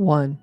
1.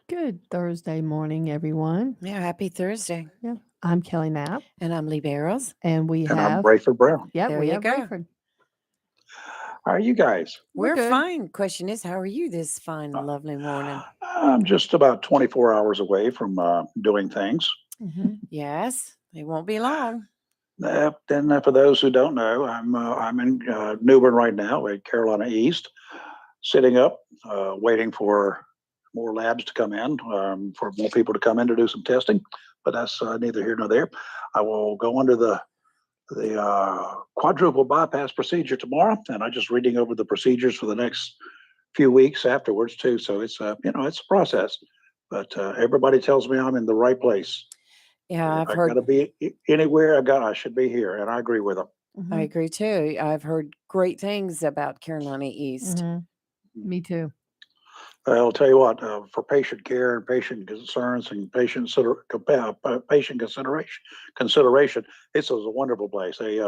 Good Thursday morning, everyone. Yeah, happy Thursday. Yeah, I'm Kelly Knapp, And I'm Lee Barrows. and we And I'm have Rayford Brown. yeah, There we you have go. Rayford. How are you guys? We're We're good. fine. Question is, how are you this fine, lovely morning? I'm just about 24 hours away from doing things. Mm-hmm. Yes, it won't be long. Then, for those who don't know, I'm in New Bern right now at Carolina East, sitting up, waiting for more labs to come in, for more people to come in to do some testing, but that's neither here nor there. I will go under the quadruple bypass procedure tomorrow, and I'm just reading over the procedures for the next few weeks afterwards too. So it's it's a process, but everybody tells me I'm in the right place. Yeah, If I've I heard. gotta be anywhere, I should be here, and I agree with them. I Mhm, agree too. I've heard great things about Carolina East. mhm. Me too. I'll tell you what, for patient care and patient concerns and patient consideration, this is a wonderful place. They,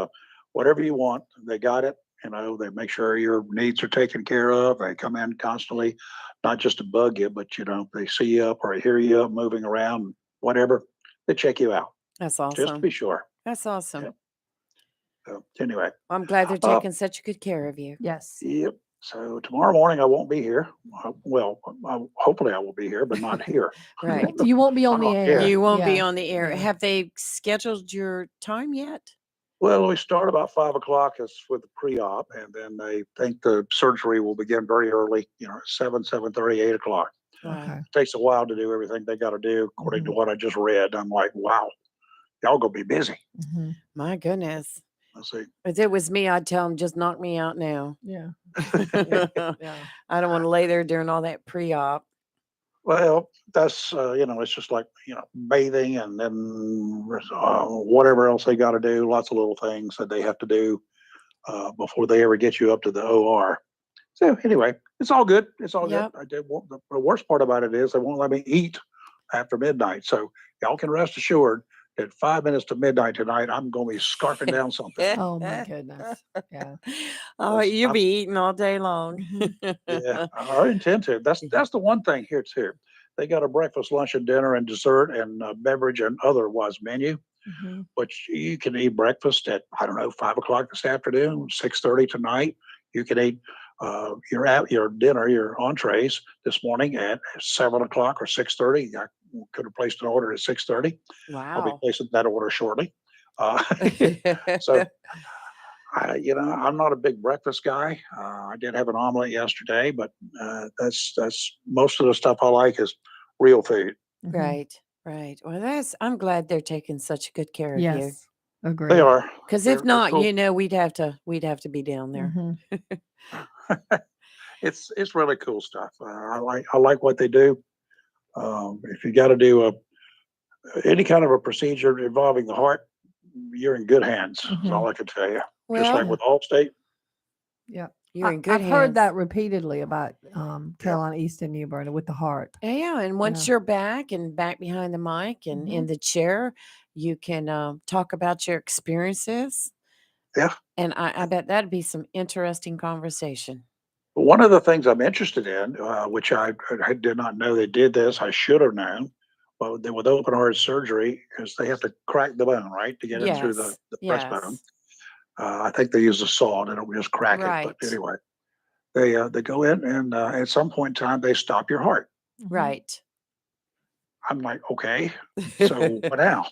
whatever you want, they got it. They make sure your needs are taken care of. They come in constantly, not just to bug you, but they see you up or hear you up moving around, whatever. They check you out That's just to awesome. be sure. That's awesome. Yep. So anyway, I'm glad they're uh, taking such good care of you. Yes. yep. So tomorrow morning I won't be here. Well, hopefully I will be here, but not here. Right. You won't be on the Oh, air. yeah. You won't be Yeah, on the air. yeah. Have they scheduled your time yet? Well, we start about 5 o'clock as with the pre-op, and then they think the surgery will begin very early, 7:30, 8 o'clock. Wow. Okay. Takes a while to do everything they got to do, according to Mhm, what I just read. I'm like, wow, y'all gonna be busy. mhm. My goodness. Let's see. If it was me, I'd tell them, just knock me out now. Yeah, I yeah. don't want to lay there during all that pre-op. Well, that's it's just like bathing, and then whatever else they got to do. Lots of little things that they have to do before they ever get you up to the OR. So anyway, it's all good. It's all good. Yep. The worst part about it is they won't let me eat after midnight. So y'all can rest assured that 5 minutes to midnight tonight, I'm going to be scarfing down something. Oh my goodness. Yeah. Oh, Because you'll be eating all day long. Mhm. yeah, I intend to. That's the one thing here too. They got a breakfast, lunch, and dinner, and dessert, and beverage, and otherwise menu. Mhm. Which you can eat breakfast at, I don't know, 5 o'clock this afternoon, 6:30 tonight. You can eat your dinner, your entrees this morning at 7 o'clock or 6:30. I could have placed an order at 6:30. I'll be Wow. placing that order shortly. Uh, so I'm not a big breakfast guy. I did have an omelet yesterday, but that's most of the stuff I like is real food. Mhm. Right, right. Well, I'm glad they're taking such good care of you. Yes. They Agreed. are. Because if They're not, cool. we'd have to be down there. Mhm. It's really cool stuff. I like what they do. If you got to do any kind of a procedure involving the heart, you're in good hands. Is all Mhm. I can tell you. Just Well, like Yeah. with Allstate. Yeah. you're in good I've heard hands. that repeatedly about Yeah. Carolina East and New Bern with the heart. Yeah, and once Yeah. you're back and back behind the mic and in Mhm. the chair, you can talk about your experiences. Yeah. And I bet that'd be some interesting conversation. One of the things I'm interested in, which I did not know they did this, I should have known. Well, with open heart surgery, because they have to crack the bone, right, to get it through the, Yes, the breastbone. yes, I think they use a saw, they don't just crack it. But right, anyway, they go in and at some point in time they stop your heart. Mhm. right. I'm like, okay, so what now?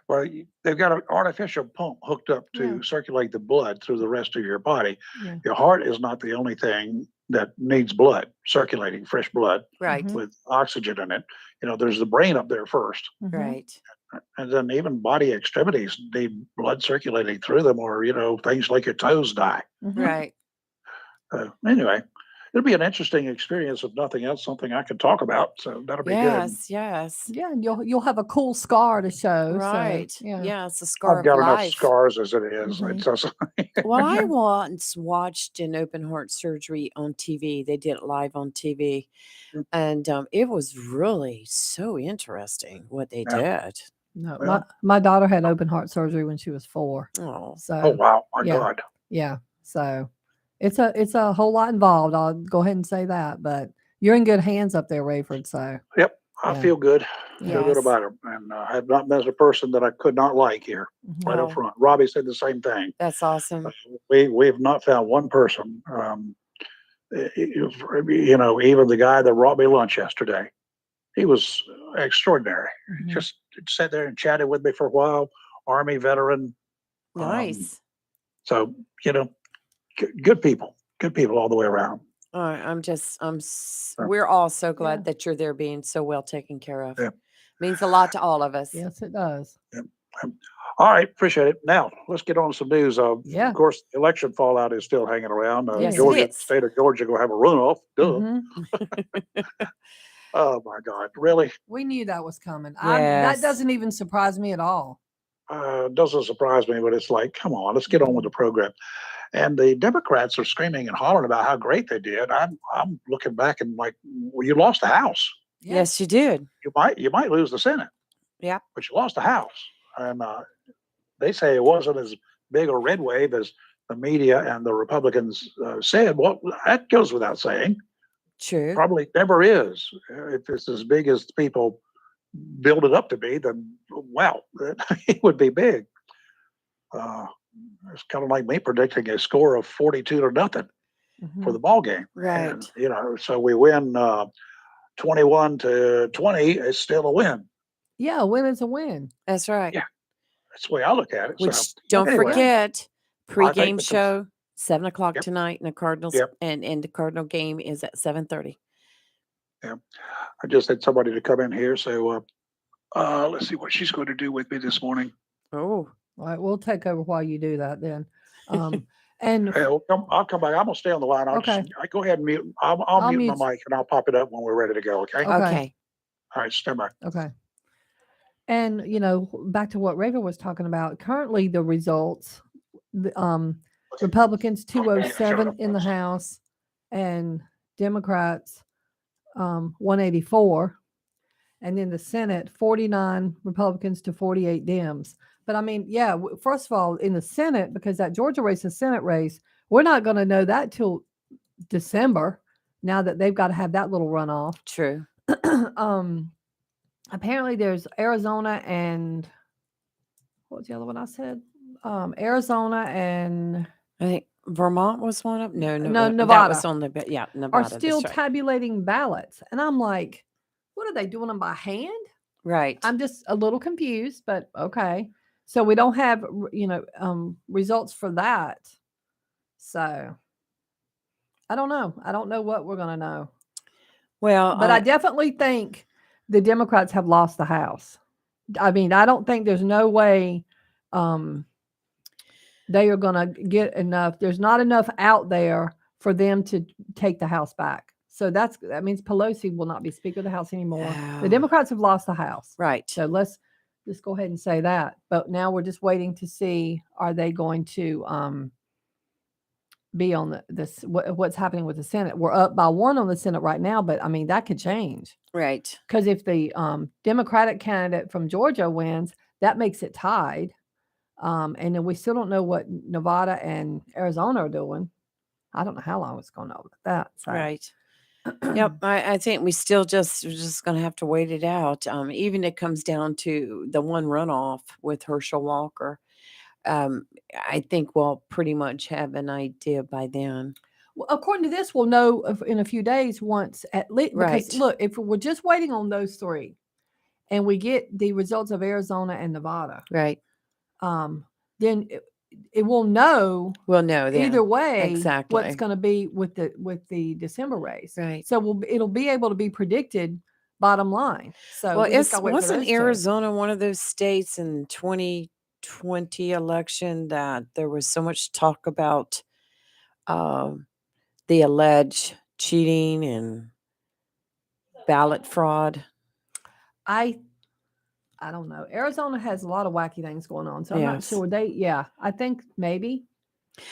Well, they've got an artificial pump hooked up Yeah. to circulate the blood through the rest of your body. Yeah. Your heart is not the only thing that needs blood, circulating fresh blood Right, Mhm. with oxygen in it. There's the brain up there first, Mhm. right. and then even body extremities need blood circulating through them, or things like your toes die. Mhm. Right. Anyway, it'll be an interesting experience. If nothing else, something I can talk about. So that'll be good. Yes, yes. Yeah, and you'll have a cool scar to show. So Right. yeah. Yeah, it's a scar I've of got enough life. scars as it is. Mhm. It's just, Well, I Mhm. once watched an open heart surgery on TV. They did it live on TV. And it was really so interesting what they yeah. did. No, my Well, my daughter had open heart surgery when she was 4. Oh, oh So wow, my yeah, God. yeah. So it's a whole lot involved. I'll go ahead and say that, but you're in good hands up there, Rayford. So Yep, I yeah, feel good. yeah. Feel good yes. about it, and I have not met a person that I could not like here, Mhm. right up Oh, front. Robbie said the same thing. that's Uh, awesome. we have not found one person. Even the guy that brought me lunch yesterday, he was extraordinary. Mhm. Just sat there and chatted with me for a while. Army veteran. Um, Nice. so good people all the way around. Sure. we're all so glad Yeah. that you're there being so well taken care of. Yeah. Means a lot to all of us. Yes, it does. All right, appreciate it. Now, let's get on to some news. Yeah. Of course, the election fallout is still hanging around. Yes, it Georgia, is. state of Georgia, gonna have a runoff. Duh. Mhm. Oh my God, really? We knew that was coming. That Yes. doesn't even surprise me at all. Doesn't surprise me, but it's like, come on, let's get on with the program. And the Democrats are screaming and hollering about how great they did. I'm looking back and like, well, you lost the House. Yeah. Yes, you did. You might lose the Senate, Yeah. but you lost the House. And they say it wasn't as big a red wave as the media and the Republicans said. Well, that goes without saying. True. Probably never is. If it's as big as people build it up to be, then well, it would be big. It's kind of like me predicting a score of 42-0 Mhm. for the ball game. Right. And, so we win 21-20. It's still a win. Yeah, a win is a win. That's right. Yeah. That's the way I look at it. Which So don't anyway, forget, pregame think that show 7 o'clock Yep. tonight, and the Cardinals Yep. and the Cardinal game is at 7:30. I just had somebody to come in here. So let's see what she's going to do with me this morning. Oh, All right, we'll take over while you do that then. And Hey, I'll come back. I'm gonna stay on the line. Okay. Go ahead and mute. I'll I'll mute mute. my mic and I'll pop it up when we're ready to go. Okay. Okay. okay. All right. Stand by. okay. And back to what Raven was talking about. Currently, the results, Republicans 207 in the House, and Democrats 184, and then the Senate 49 Republicans to 48 Dems. But I mean, yeah. First of all, in the Senate, because that Georgia race is Senate race, we're not going to know that till December. Now that they've got to have that little runoff. True. Apparently there's Arizona and what was the other one I said? Arizona and I think Vermont was one of no, No, That Nevada. was on the are Nevada. still that's right. tabulating ballots. And I'm like, what are they doing them by hand? Right. I'm just a little confused, but okay. So we don't have results for that. So I don't know. I don't know what we're gonna know. Well, But I definitely think the Democrats have lost the House. I mean, I don't think there's no way they are going to get enough. There's not enough out there for them to take the House back. So that means Pelosi will not be Speaker of the House anymore. The Oh. Democrats have lost the House. right. So let's just go ahead and say that. But now we're just waiting to see, are they going to be on what's happening with the Senate? We're up by 1 on the Senate right now, but I mean, that could change. Right. Because if the Democratic candidate from Georgia wins, that makes it tied. And then we still don't know what Nevada and Arizona are doing. I don't know how long it's going to know about that. So. Right. Yep. I think we're just going to have to wait it out. Even it comes down to the one runoff with Herschel Walker. I think we'll pretty much have an idea by then. Well, according to this, we'll know in a few days once at least. Because Right. look, if we're just waiting on those 3 and we get the results of Arizona and Nevada, Right. then it will know We'll know then. either way Exactly. what's going to be with the December race. Right. So it'll be able to be predicted bottom line. So Well, we just gotta wait for wasn't those 2. Arizona one of those states in 2020 election that there was so much talk about the alleged cheating and ballot fraud? I don't know. Arizona has a lot of wacky things going on, so I'm not Yes. sure. I think maybe.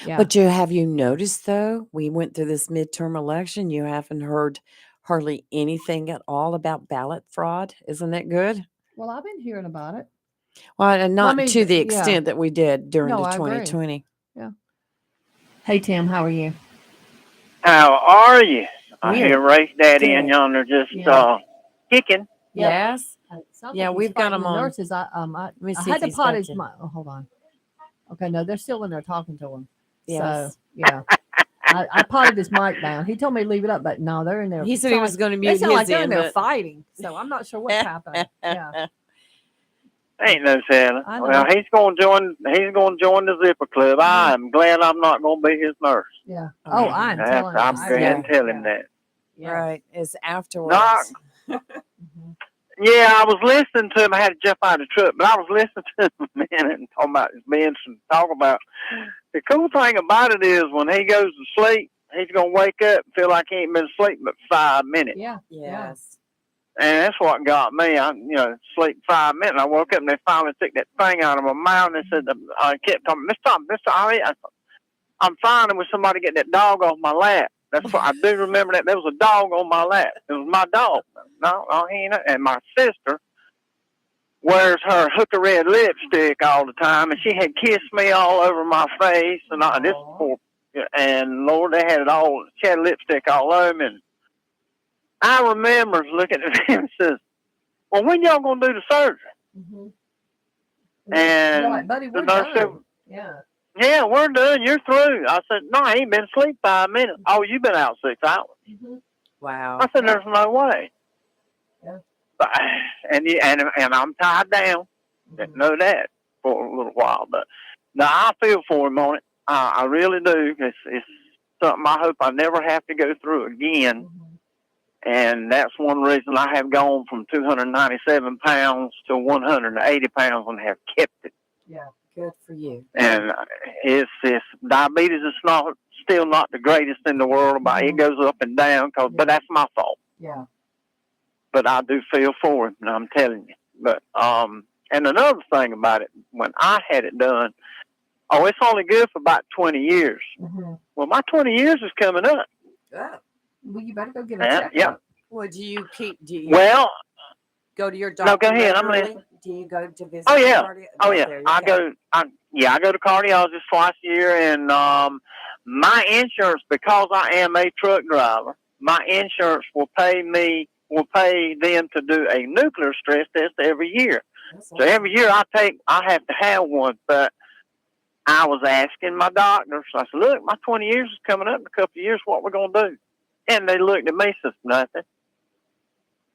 Yeah. But have you noticed though? We went through this midterm election. You haven't heard hardly anything at all about ballot fraud. Isn't that good? Well, I've been hearing about it. Well, and not mean, to the yeah. extent that we did during No, the I agree. 2020. Hey Tim, how are you? How are you? I We're hear Race Daddy and good. yonder just Yeah. kicking. Yep. Yes. Sounds Yeah, like he's we've got fighting 'em the on. nurses. I me I see had if to he's pot got his you. mic. Oh, hold on. Okay, no, they're still in there talking to him. Yes. So yeah, I potted his mic down. He told me to leave it up, but no, they're in there. He said he was going to They mute sound his like they're in end, there but fighting. So I'm not sure what's happening. Yeah. Ain't no telling. I know. Well, he's going to join the Zipper Club. I am glad I'm not going to be his nurse. Yeah. Oh, I am telling you. I'm I going am. to tell him that. Yeah. Right. It's afterwards. Not, Mhm. yeah, I was listening to him. I had to jump out of the truck, but I was listening to him a minute and talking about his bench and talk about. The cool thing about it is when he goes to sleep, he's going to wake up and feel like he ain't been asleep but 5 minutes. Yeah. Yes. And that's what got me. I, sleep 5 minutes. I woke up and they finally took that thing out of my mouth. And they said, I kept talking, Mr. Ali, I'm finding with somebody getting that dog off my lap. That's what I do remember that there was a dog on my lap. It was my dog. No, he ain't. And my sister wears her hooker red lipstick all the time, and she had kissed me all over my face, and and Lord, they had it all. She had lipstick all over me. And I remember looking at him and says, "Well, when y'all gonna do the surgery?" Mm-hmm. And You're like, buddy, the we're nurse said, done. Yeah. "Yeah, we're done. You're through." I said, "No, I ain't been asleep 5 minutes." "Oh, you've been out 6 hours." Mm-hmm. Wow. I said, "There's no way." Yeah. But, and I'm tied down. Didn't know that for a little while, but now I feel for him on it. I really do. It's something I hope I never have to go through again. Mm-hmm. And that's one reason I have gone from 297 pounds to 180 pounds and have kept it. Yeah. Good for you. And it's diabetes is still not the greatest in the world. But it goes up and down, but that's my fault. Yeah. But I do feel for him, and I'm telling you. But and another thing about it, when I had it done, it's only good for about 20 years. Mm-hmm. Well, my 20 years is coming up. Well, you better go get a checkup. Yeah. Well, do you Well, go to your no, doctor? go ahead. I'm regularly? listening. Do you go to visit? Oh yeah. Oh Yeah. there you I go. go to cardiologist twice a year, and my insurance, because I am a truck driver, my insurance will pay them to do a nuclear stress test every year. That's So awesome. every year I have to have one. But I was asking my doctor, so I said, "Look, my 20 years is coming up in a couple of years. What we're gonna do?" And they looked at me and said, "Nothing."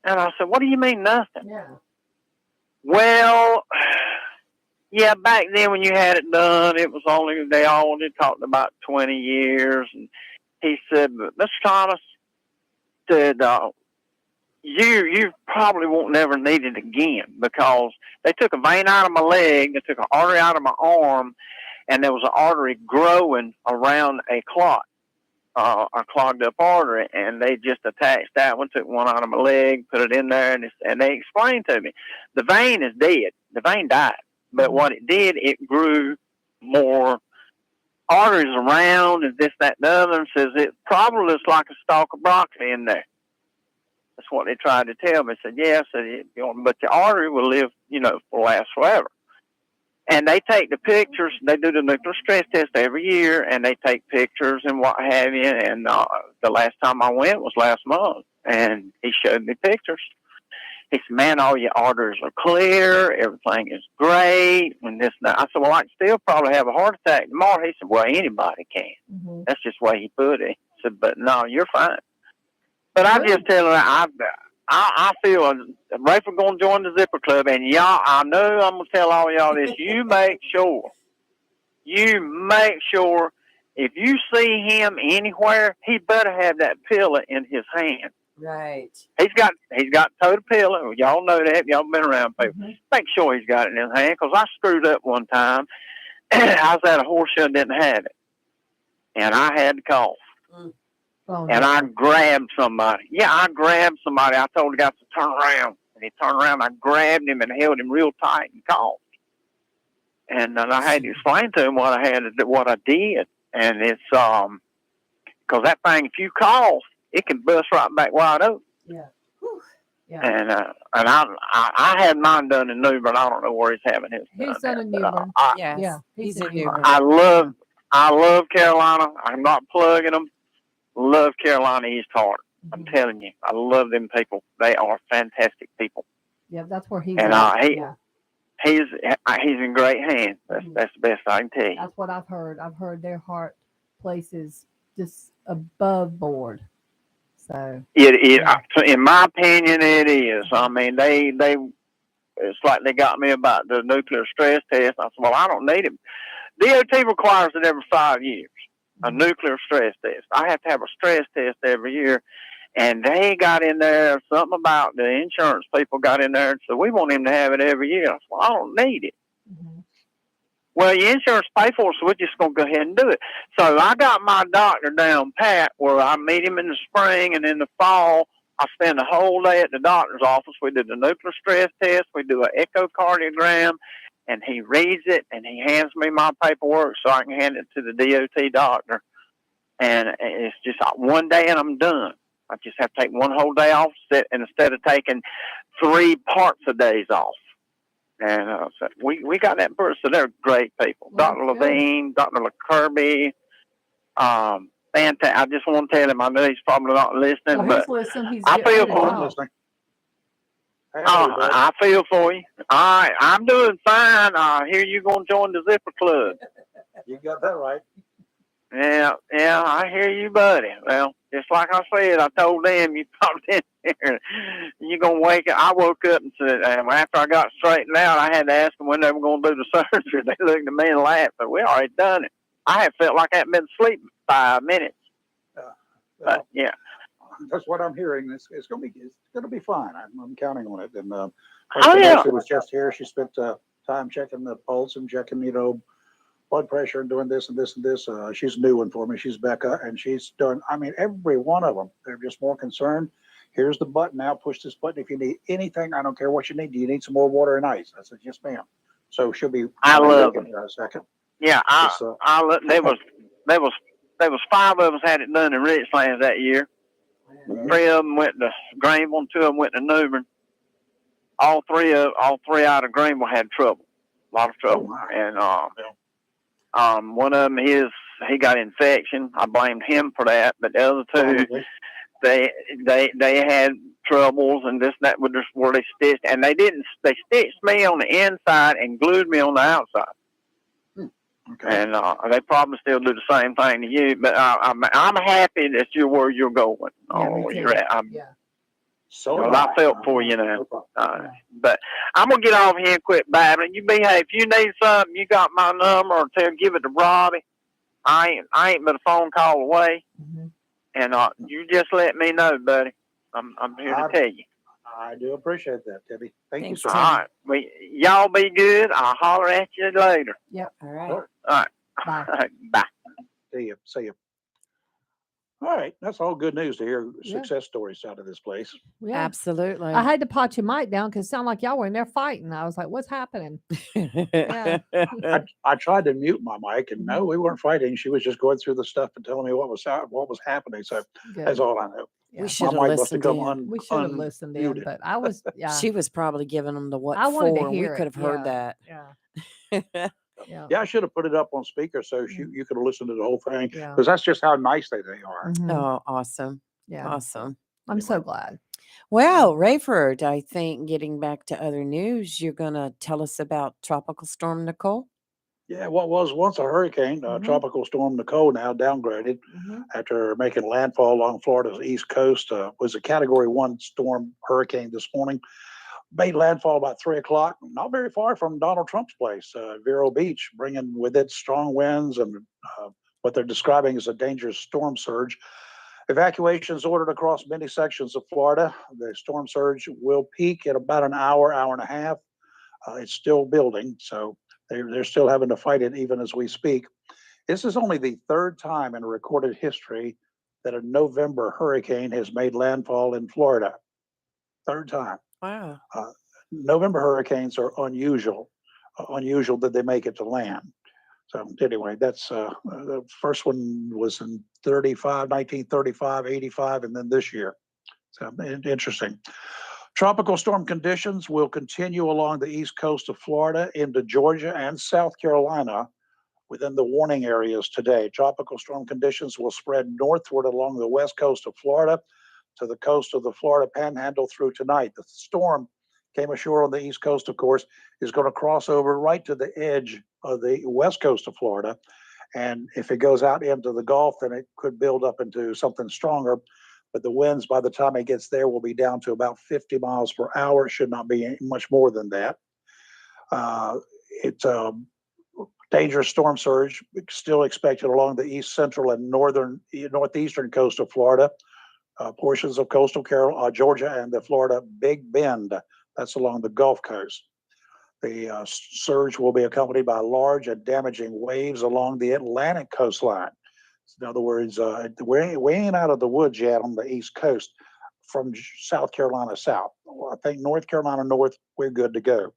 And I said, "What do you mean nothing?" Yeah. Well, yeah, back then when you had it done, it was they only talked about 20 years. And he said, "But Mr. Thomas said, you probably won't never need it again, because they took a vein out of my leg, they took an artery out of my arm, and there was an artery growing around a clot, a clogged up artery, and they just attached that one, took one out of my leg, put it in there, and they explained to me, the vein is dead. The vein died. But what it did, it grew more arteries around and this, that, and the other, and says it probably looks like a stalk of broccoli in there." That's what they tried to tell me. I said, "Yeah," I said, "but the artery will live, last forever." And they take the pictures. They do the nuclear stress test every year, and they take pictures and what have you. And the last time I went was last month, and he showed me pictures. He said, "Man, all your arteries are clear. Everything is great." And this and that. I said, "Well, I can still probably have a heart attack tomorrow." He said, "Well, anybody can." Mm-hmm. That's just the way he put it. He said, "But no, you're fine." But I'm just telling you, I feel Rayford going to join the Zipper Club, and y'all, I know I'm going to tell all y'all this. You make sure if you see him anywhere, he better have that pillow in his hand. Right. He's got total pillow. Y'all know that. Y'all been around people. Mm-hmm. Make sure he's got it in his hand, because I screwed up one time. I was at a horse show and didn't have it, and I had to cough. Oh, And no. I grabbed somebody. Yeah, I grabbed somebody. I told the guy to turn around. And he turned around. I grabbed him and held him real tight and coughed. And then I had to explain to him what I did. And it's, because that thing, if you cough, it can bust right back wide open. Yeah. Whew. Yeah. And I had mine done in New Bern. I don't know where he's having his. He's done in New Bern. Yes. Yeah. He's in in New New Bern. Bern. I love Carolina. I'm not plugging them. Love Carolina East Hart. I'm Mhm. telling you, I love them people. They are fantastic people. Yeah, that's where he's And at. Yeah. he's in great hands. That's the best I can tell you. That's what I've heard. I've heard their heart place is just above board. So In my opinion, it is. I mean, they it's like they got me about the nuclear stress test. I said, well, I don't need it. DOT requires it every 5 years, a nuclear stress test. I have to have a stress test every year. And they got in there, something about the insurance people got in there and said, we want him to have it every year. I said, well, I don't need it. Mhm. Well, your insurance pay for it, so we're just going to go ahead and do it. So I got my doctor down pat where I meet him in the spring, and in the fall, I spend the whole day at the doctor's office. We do the nuclear stress test. We do an echocardiogram, and he reads it, and he hands me my paperwork so I can hand it to the DOT doctor. And it's just one day, and I'm done. I just have to take one whole day off, and instead of taking 3 parts of days off. And so we got that person. So they're great people. Well, Dr. good. Levine, Dr. LeKirby. Fantastic. I just want to tell him, I know he's probably not listening, Well, but he's listening. He's I getting feel ready to for him. talk. Listening. Hey, everybody. I feel for you. All right, I'm doing fine. I hear you going to join the Zipper Club. You got that right. Yeah, I hear you, buddy. Well, just like I said, I told them you popped in here. You're going to wake up. I woke up and said, after I got straightened out, I had to ask them when they were going to do the surgery. They looked at me and laughed, but we already done it. I had felt like I hadn't been asleep 5 minutes. But, yeah. That's what I'm hearing. It's going to be fine. I'm counting on it. And yeah. She was just here. She spent time checking the pulse and checking, blood pressure and doing this and this and this. She's a new one for me. She's Becca, and she's done. I mean, every one of them. They're just more concerned. Here's the button now. Push this button if you need anything. I don't care what you need. Do you need some more water and ice? I said, yes, ma'am. So she'll be. I love it. In a second. Yeah, there was 5 of us had it done in Richlands that year. Mhm. 3 of them went to Greenville, and 2 of them went to New Bern. All three out of Greenville had trouble, a lot of trouble, and one of them he got infection. I blamed him for that, but the other 2, Probably. they had troubles, and this and that was just where they stitched, and they stitched me on the inside and glued me on the outside. Okay. And they probably still do the same thing to you, but I'm happy that you're where you're going. Yeah, me where too. you're at. Yeah. So I felt for you now. No problem. But I'm gonna get off here and quit babbling. You behave. If you need something, you got my number, or give it to Robbie. I ain't but a phone call away, Mhm. and you just let me know, buddy. I'm here to tell you. I do appreciate that, Debbie. Thank you Thanks, so All much. right, y'all be good. I'll holler at you later. All right. All right, Bye. all right, bye. See you. All right. That's all good news to hear Yeah. success stories out of this place. Yeah. Absolutely. I had to pot your mic down because it sounded like y'all were in there fighting. I was like, what's happening? Yeah. I tried to mute my mic, and no, we weren't fighting. She was just going through the stuff and telling me what was happening. So that's Good. all I know. Yeah. We should have My mic must have listened come in. We should have listened in, unmuted. but I was, yeah. She was probably giving them the what I wanted to for. We hear it, could have heard that. Yeah. Yeah. Yeah, I should have put it up on speaker so you could have listened to the whole thing, Yeah. because that's just how nice they are. Mhm. Oh, awesome. Yeah. Awesome. I'm so glad. Well, Rayford, I think getting back to other news, you're going to tell us about Tropical Storm Nicole. Yeah, what was once a hurricane, Tropical Storm Nicole, now downgraded Mhm. after making landfall along Florida's east coast, was a Category 1 storm hurricane this morning. Made landfall about 3 o'clock, not very far from Donald Trump's place, Vero Beach, bringing with it strong winds and what they're describing as a dangerous storm surge. Evacuations ordered across many sections of Florida. The storm surge will peak at about an hour and a half. It's still building, so they're still having to fight it even as we speak. This is only the 3rd time in recorded history that a November hurricane has made landfall in Florida. 3rd time. Wow. November hurricanes are unusual that they make it to land. So anyway, that's the first one was in 1935, 85, and then this year. So interesting. Tropical storm conditions will continue along the east coast of Florida into Georgia and South Carolina within the warning areas today. Tropical storm conditions will spread northward along the west coast of Florida to the coast of the Florida Panhandle through tonight. The storm came ashore on the east coast, of course, is going to cross over right to the edge of the west coast of Florida. And if it goes out into the Gulf, then it could build up into something stronger. but the winds by the time it gets there will be down to about 50 miles per hour. It should not be much more than that. It's dangerous storm surge still expected along the east central and northeastern coast of Florida, portions of coastal Georgia, and the Florida Big Bend. That's along the Gulf Coast. The surge will be accompanied by large and damaging waves along the Atlantic coastline. In other words, we ain't out of the woods yet on the East Coast from South Carolina south. I think North Carolina north, we're good to go.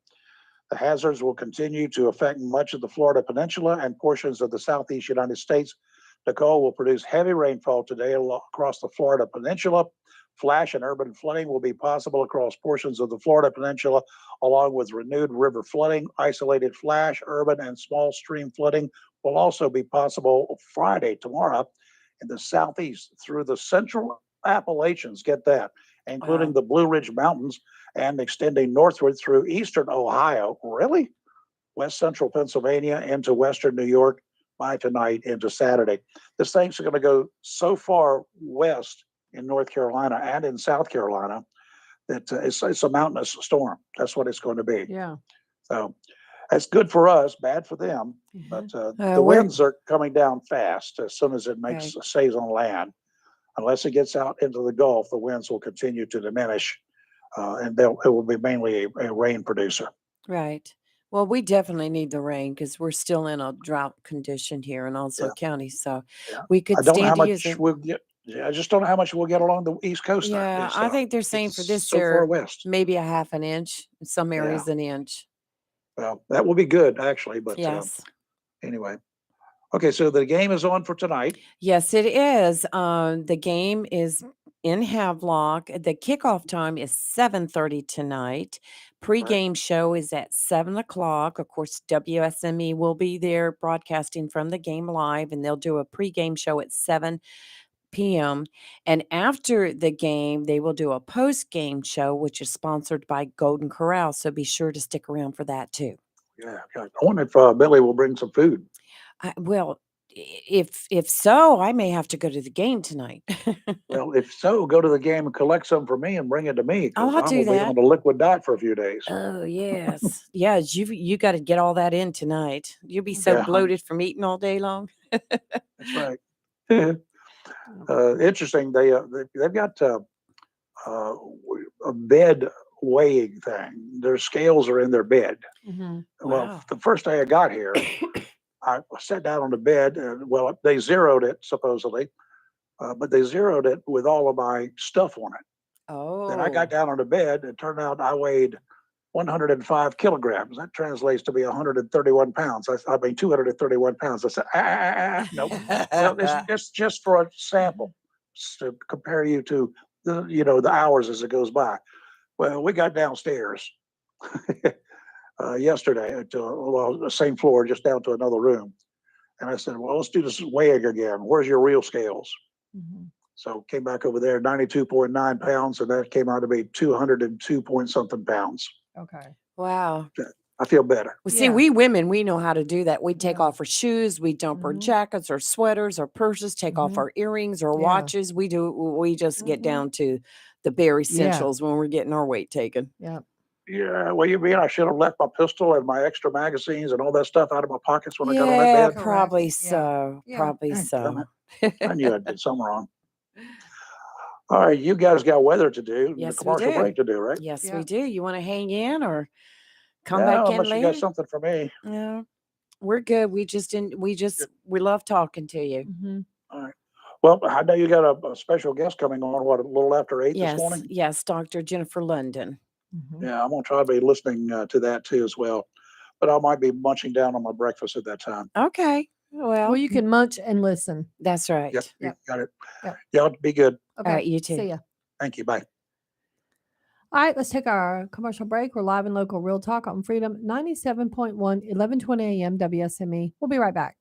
The hazards will continue to affect much of the Florida Peninsula and portions of the southeast United States. Nicole will produce heavy rainfall today across the Florida Peninsula. Flash and urban flooding will be possible across portions of the Florida Peninsula, along with renewed river flooding. Isolated flash, urban, and small stream flooding will also be possible Friday, tomorrow, in the southeast through the central Appalachians. Get that, including the Blue Ridge Mountains and extending northward through eastern Ohio. Really? West central Pennsylvania into western New York by tonight into Saturday. This thing's going to go so far west in North Carolina and in South Carolina that it's a mountainous storm. That's what it's going to be. Yeah. So that's good for us, bad for them. But the winds are coming down fast as soon as it stays on land. Unless it gets out into the Gulf, the winds will continue to diminish, and it will be mainly a rain producer. Right. Well, we definitely need the rain because we're still in a drought condition here in Onslow County. So we could I don't know how stand to use much it. we'll get. I just don't know how much we'll get along the East Coast. Yeah, I think they're saying for this so year, far west. maybe a half an inch, in some areas an inch. Well, that will be good actually. But Yes. anyway, okay. So the game is on for tonight. Yes, it is. The game is in Havelock. The kickoff time is 7:30 tonight. Pregame show is at 7 o'clock. Of course, WSME will be there broadcasting from the game live, and they'll do a pregame show at 7 p.m. And after the game, they will do a post-game show, which is sponsored by Golden Corral. So be sure to stick around for that too. Yeah, I wonder if Billy will bring some food. Well, if so, I may have to go to the game tonight. Well, if so, go to the game and collect some for me and bring it to me because I'll I'm do gonna be that. on a liquid diet for a few days. Oh, yes. Yes, you gotta get all that in tonight. You'll be so Yeah, bloated from eating all day long. that's right. Interesting. They've got a bed weighing thing. Their scales are in their bed. Mm-hmm. Well, Wow. the first day I got here, I sat down on the bed. Well, they zeroed it supposedly, but they zeroed it with all of my stuff on it. Then I got Oh. down on the bed. And it turned out I weighed 105 kilograms. That translates to be 131 pounds. I mean, 231 pounds. I said, nope. Well, it's just for a sample to compare you to the hours as it goes by. Well, we got downstairs yesterday the same floor, just down to another room. And I said, well, let's do this weighing again. Where's your real scales? Mm-hmm. So came back over there, 92.9 pounds, and that came out to be 202 point something pounds. Okay. Wow. I feel better. Well, see, Yeah. we women, we know how to do that. We take Yeah. off our shoes, we dump our Mhm. jackets or sweaters or purses, take off Mhm. our earrings or Yeah. watches. We just get Mhm. down to the bare Yeah. essentials when we're getting our weight taken. Yeah. Yeah, well, you mean I should have left my pistol and my extra magazines and all that stuff out of my pockets when I got on that Yeah, bed? Correct. probably Yeah. so. Yeah. Probably Dang, damn so. it. I knew I did something wrong. All right, you guys got weather to do and the Yes, we commercial do. break to do, right? Yes, we Yeah. do. You want to hang in or come No, back in unless you got later? something for me. No, we're good. We just didn't. We love talking to you. Mm-hmm. All right. Well, I know you got a special guest coming on, a little after 8 this morning? Yes, Dr. Jennifer London. Mm-hmm. Yeah, I'm going to try to be listening to that too as well. But I might be munching down on my breakfast at that time. Okay. Well, Well, you can munch and listen. that's right. Yep, you Yep. got it. Yep. Y'all be good. Okay. All right, you too. See ya. Thank you. Bye. All right, let's take our commercial break. We're live and local Real Talk on Freedom 97.1, 1120 a.m. WSME. We'll be right back.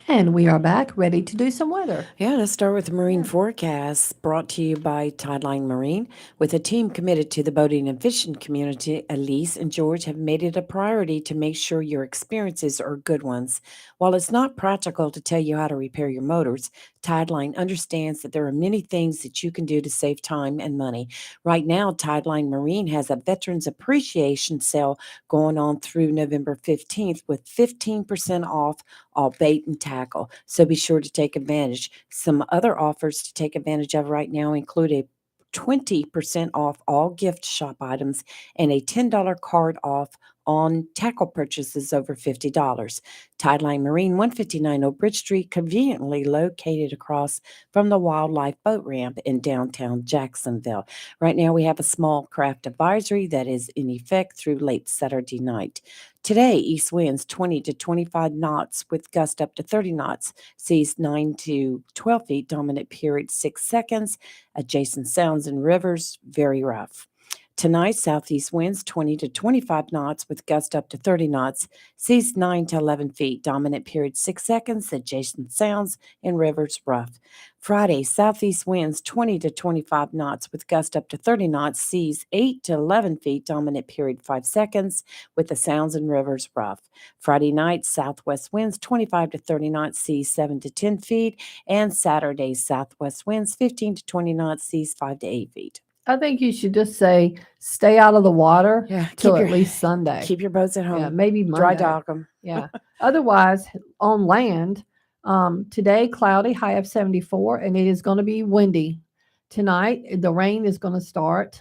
And we are back ready to do some weather. Yeah, let's start with the marine Yeah. forecast brought to you by Tideline Marine. With a team committed to the boating and fishing community, Elise and George have made it a priority to make sure your experiences are good ones. While it's not practical to tell you how to repair your motors, Tideline understands that there are many things that you can do to save time and money. Right now, Tideline Marine has a Veterans Appreciation Sale going on through November 15th with 15% off all bait and tackle. So be sure to take advantage. Some other offers to take advantage of right now include a 20% off all gift shop items and a $10 card off on tackle purchases over $50. Tideline Marine, 159 Oak Bridge Street, conveniently located across from the Wildlife Boat Ramp in downtown Jacksonville. Right now, we have a small craft advisory that is in effect through late Saturday night. Today, east winds 20 to 25 knots with gust up to 30 knots, seas 9 to 12 feet, dominant period 6 seconds, adjacent sounds and rivers very rough. Tonight, southeast winds 20 to 25 knots with gust up to 30 knots, seas 9 to 11 feet, dominant period 6 seconds, adjacent sounds and rivers rough. Friday, southeast winds 20 to 25 knots with gust up to 30 knots, seas 8 to 11 feet, dominant period 5 seconds, with the sounds and rivers rough. Friday night, southwest winds 25 to 30 knots, seas 7 to 10 feet, and Saturday, southwest winds 15 to 20 knots, seas 5 to 8 feet. I think you should just say stay out of the water Yeah, till at least Sunday. Keep your boats at home. Yeah, maybe Monday. Dry dock them. Yeah. Otherwise, on land, today cloudy, high of 74, and it is going to be windy. Tonight, the rain is going to start.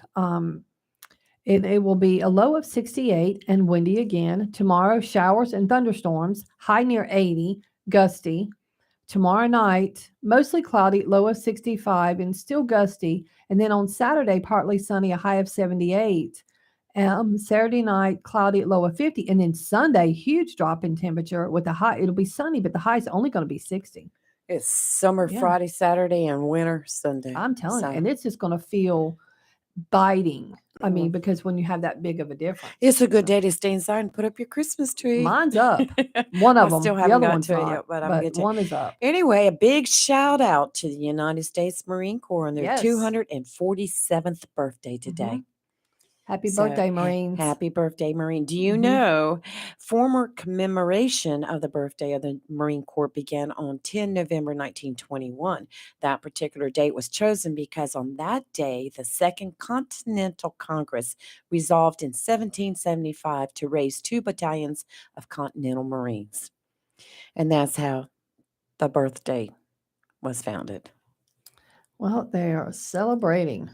It will be a low of 68 and windy again. Tomorrow, showers and thunderstorms, high near 80, gusty. Tomorrow night, mostly cloudy, low of 65 and still gusty. And then on Saturday, partly sunny, a high of 78. Saturday night, cloudy, low of 50. And then Sunday, huge drop in temperature with a high. It'll be sunny, but the high is only going to be 60. It's summer Yeah. Friday, Saturday, and winter Sunday. I'm telling So, you. And it's just going to feel biting. I mean, Mhm. because when you have that big of a difference. It's a good So, day to stay inside and put up your Christmas tree. Mine's up. One of I them. still The haven't other got one's to it not. yet, but I'm getting to it. One is up. Anyway, a big shout out to the United States Marine Corps on their Yes. 247th birthday today. Happy So, birthday, Marines. Happy birthday, Marine. Do you Mhm. know former commemoration of the birthday of the Marine Corps began on 10 November 1921? That particular date was chosen because on that day, the Second Continental Congress resolved in 1775 to raise 2 battalions of Continental Marines. And that's how the birthday was founded. Well, they are celebrating.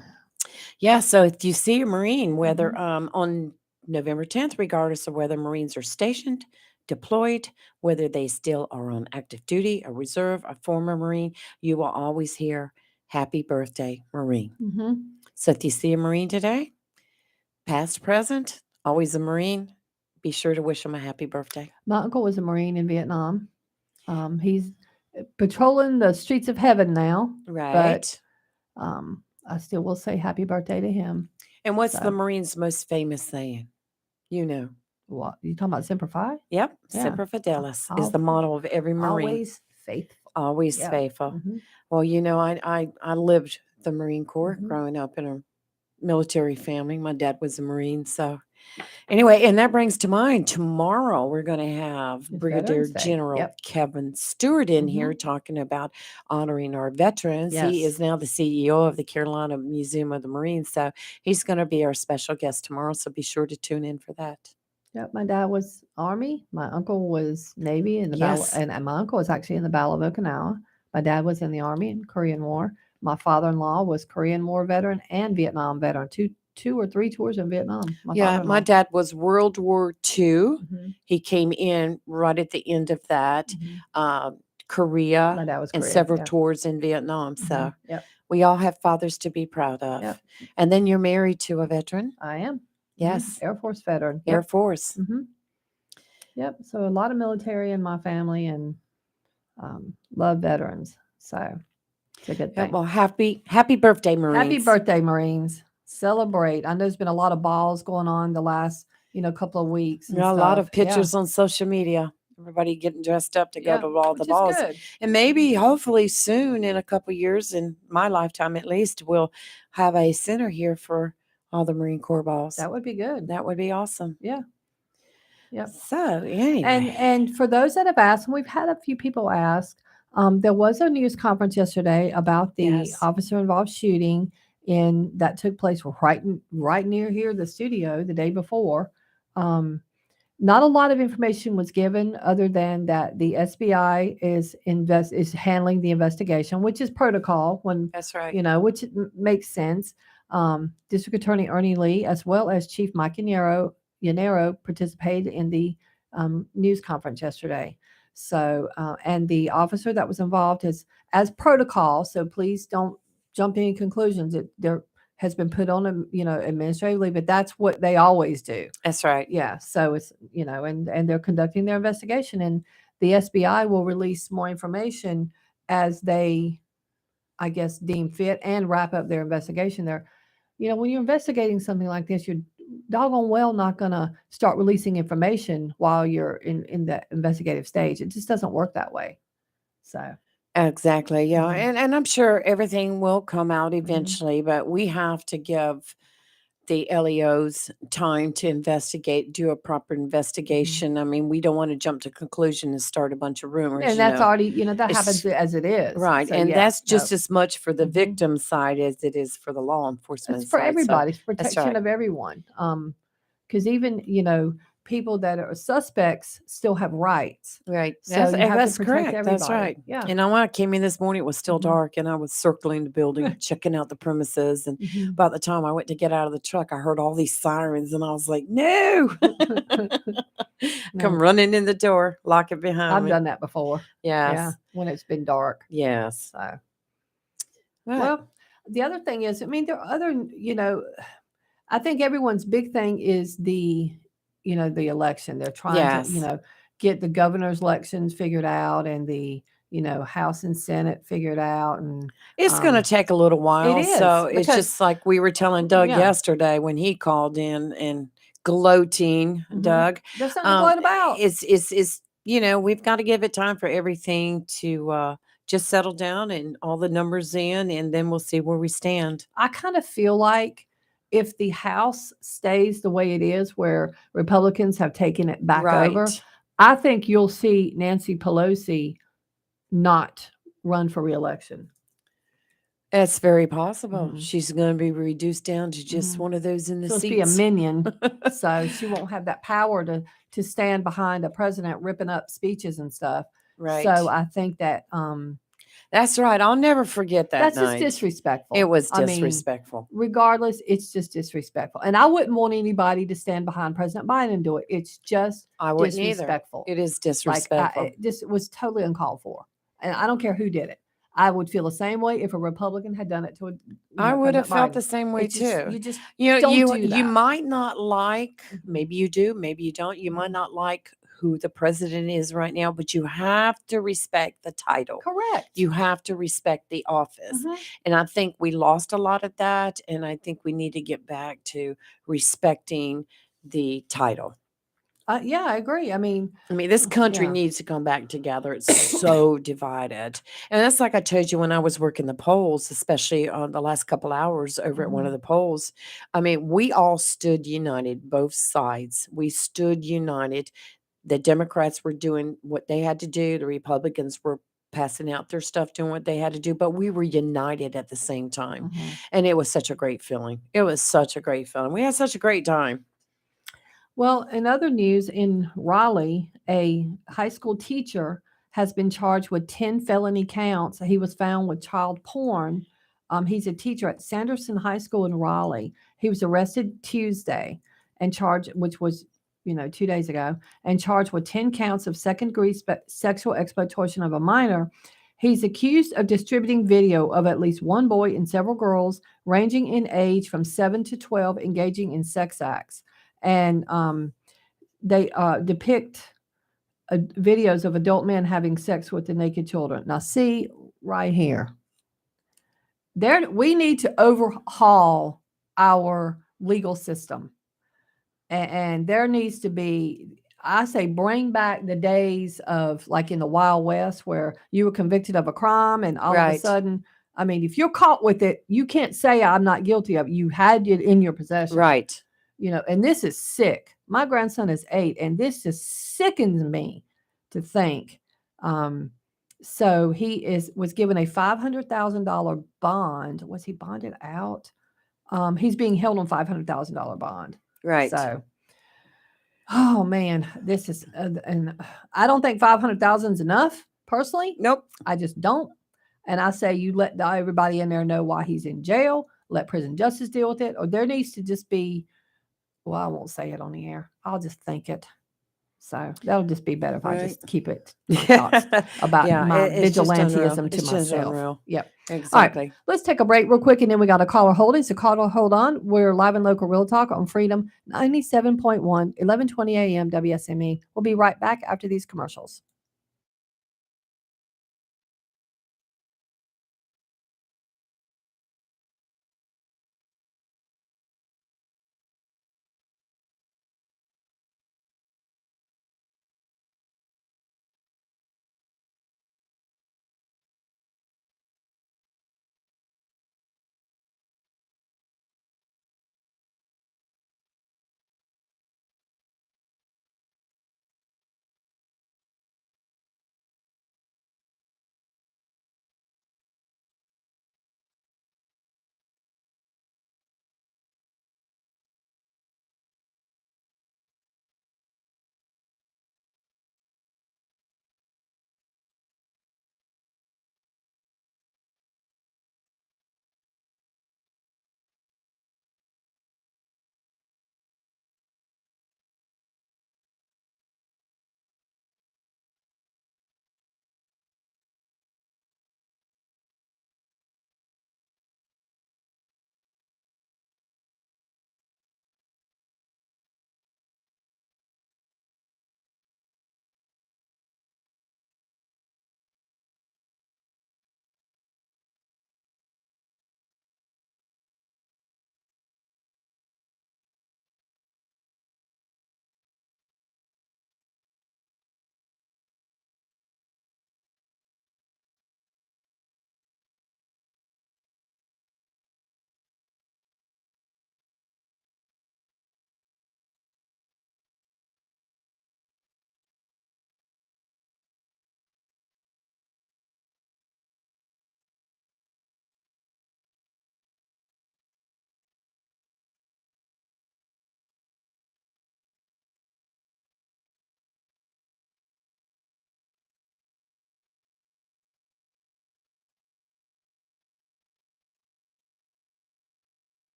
Yeah, so if you see a Marine, whether on November 10th, regardless of whether Marines are stationed, deployed, whether they still are on active duty, a reserve, a former Marine, you will always hear happy birthday, Marine. Mm-hmm. So if you see a Marine today, past, present, always a Marine, be sure to wish them a happy birthday. My uncle was a Marine in Vietnam. He's patrolling the streets of heaven now, Right. but I still will say happy birthday to him. And what's So- the Marine's most famous saying? You know. What you talking about? Semper Fi? Yep. Yeah. Semper Fidelis is Al- the motto of every Marine. Always faithful. Always Yeah. faithful. Mhm. Well, you know, I lived the Marine Corps Mhm. growing up in a military family. My dad was a Marine. So, anyway, and that brings to mind tomorrow we're going to have It's Brigadier Veterans Day. General Yep. Kevin Stewart in here talking about honoring our veterans. He Yes. is now the CEO of the Carolina Museum of the Marines. So, he's going to be our special guest tomorrow. So, be sure to tune in for that. Yep. My dad was Army. My uncle was Navy in the Yes. battle, and my uncle was actually in the Battle of Okinawa. My dad was in the Army in Korean War. My father-in-law was Korean War veteran and Vietnam veteran. Two or three tours in Vietnam. My Yeah, father-in-law. my dad was World War II. Mhm, He came in right at the end of that. mhm. uh, My Korea, dad was and Korean. several Yeah. tours in Vietnam. So Mhm, Yep. we all have fathers to be proud of. Yep. And then you're married to a veteran? I am. Mhm. Yes. Air Force veteran. Air Yep. Force. hmm Yep. So a lot of military in my family and love veterans. So it's a good Yeah, thing. well, happy birthday, Marines. Happy birthday, Marines. Celebrate. I know there's been a lot of balls going on the last, couple of weeks. And Yeah, a lot of stuff. Yeah. pictures on social media. Everybody getting dressed up to go Yeah, to all the which is balls. good. And maybe, hopefully, soon, in a couple years, in my lifetime at least, we'll have a center here for all the Marine Corps balls. That would be good. That would be awesome. Yeah. Yep. So anyway, And for those that have asked, and we've had a few people ask, there was a news conference yesterday about the Yes. officer involved shooting that took place right near here, the studio, the day before. Not a lot of information was given other than that the SBI is handling the investigation, which is protocol when that's right. which makes sense. District Attorney Ernie Lee, as well as Chief Mike Yanero participated in the news conference yesterday. So, and the officer that was involved is as protocol. So please don't jump to any conclusions. There has been put on administratively, but that's what they always do. That's right. Yeah. So it's and they're conducting their investigation, and the SBI will release more information as they, I guess, deem fit and wrap up their investigation. When you're investigating something like this, you're doggone well not going to start releasing information while you're in the investigative stage. It just doesn't work that way. So Exactly. Yeah. Mhm. And I'm sure everything will come out eventually, but we have to give the LEOs time to investigate, do a proper investigation. I mean, we don't want to jump to conclusion and start a bunch of rumors. and that's already that It's- happens as it is. Right. So, and yeah, that's no. just as much for the Mhm. victim side as it is for the law enforcement It's for side. So, everybody. It's protection right. of everyone. Because even people that are suspects still have rights. right. So That's, you have to that's protect correct. That's everybody. right. Yeah. And when I came in this morning, it was still Mhm. dark, and I was circling the building, checking out the premises. And Mhm. by the time I went to get out of the truck, I heard all these sirens, and I was like, no. Come No. running in the door, lock it behind I've me. done that before. Yeah, Yes. when it's been dark. Yes. So But well, the other thing is, I mean, there are other, I think everyone's big thing is the election. They're trying to, yes. get the governor's elections figured out and the, House and Senate figured out. And It's going to take a little while. is, So it's because- just like we were telling Doug Yeah. yesterday when he called in and gloating, Mhm. Doug. there's something to gloat about. It's we've got to give it time for everything to just settle down and all the numbers in, and then we'll see where we stand. I kind of feel like if the House stays the way it is, where Republicans have taken it back over, Right. I think you'll see Nancy Pelosi not run for reelection. It's very possible. Mhm. She's going to be reduced down to just Mhm. one of those in the She'll be a seats. minion, so she won't have that power to stand behind a president ripping up speeches and stuff. Right. So I think that That's right. I'll never forget that that's night. just disrespectful. It was I mean, disrespectful. regardless, it's just disrespectful. And I wouldn't want anybody to stand behind President Biden and do it. It's just I wouldn't either. disrespectful. It is Like disrespectful. it just was totally uncalled for. And I don't care who did it. I would feel the same way if a Republican had done it to I would have President felt Biden. the same way It's just, too. you just You don't you do you that. might not like, Mhm. maybe you do, maybe you don't. You might Mhm. not like who the president is right now, but you have to respect the title. correct. You have to respect the office. Mhm. And I think we lost a lot of that, and I think we need to get back to respecting the title. Yeah, I agree. I mean, This country yeah. needs to come back together. It's so divided. And that's like I told you when I was working the polls, especially on the last couple hours over at one of Mhm. the polls. We all stood united, both sides. We stood united. The Democrats were doing what they had to do. The Republicans were passing out their stuff, doing what they had to do, but we were united at the same time. Mhm. And it was such a great feeling. It was such a great feeling. We had such a great time. Well, in other news, in Raleigh, a high school teacher has been charged with 10 felony counts. He was found with child porn. He's a teacher at Sanderson High School in Raleigh. He was arrested Tuesday and charged, which was 2 days ago, and charged with 10 counts of second-degree sexual exploitation of a minor. He's accused of distributing video of at least one boy and several girls ranging in age from 7 to 12 engaging in sex acts. And they depict videos of adult men having sex with the naked children. Now, see right here, we need to overhaul our legal system, and there needs to be. I say bring back the days of like in the Wild West where you were convicted of a crime and all of a Right. sudden, I mean, if you're caught with it, you can't say I'm not guilty of it. You had it in your possession. Right. And this is sick. My grandson is 8, and this just sickens me to think. Um, so he was given a $500,000 bond. Was he bonded out? He's being held on $500,000 bond. Right. So, oh man, this is, and I don't think 500,000 is enough personally. Nope. I just don't. And I say you let everybody in there know why he's in jail. Let prison justice deal with it, or there needs to just be. Well, I won't say it on the air. I'll just think it. So that'll just be better if I just keep it thoughts about Yeah, my it's just unreal. vigilantism to It's just myself. unreal. Yep. Exactly. Let's take a break real quick, and then we got a caller holding. So caller, hold on. We're live and local real talk on Freedom 97.1, 1120 a.m. WSME. We'll be right back after these commercials.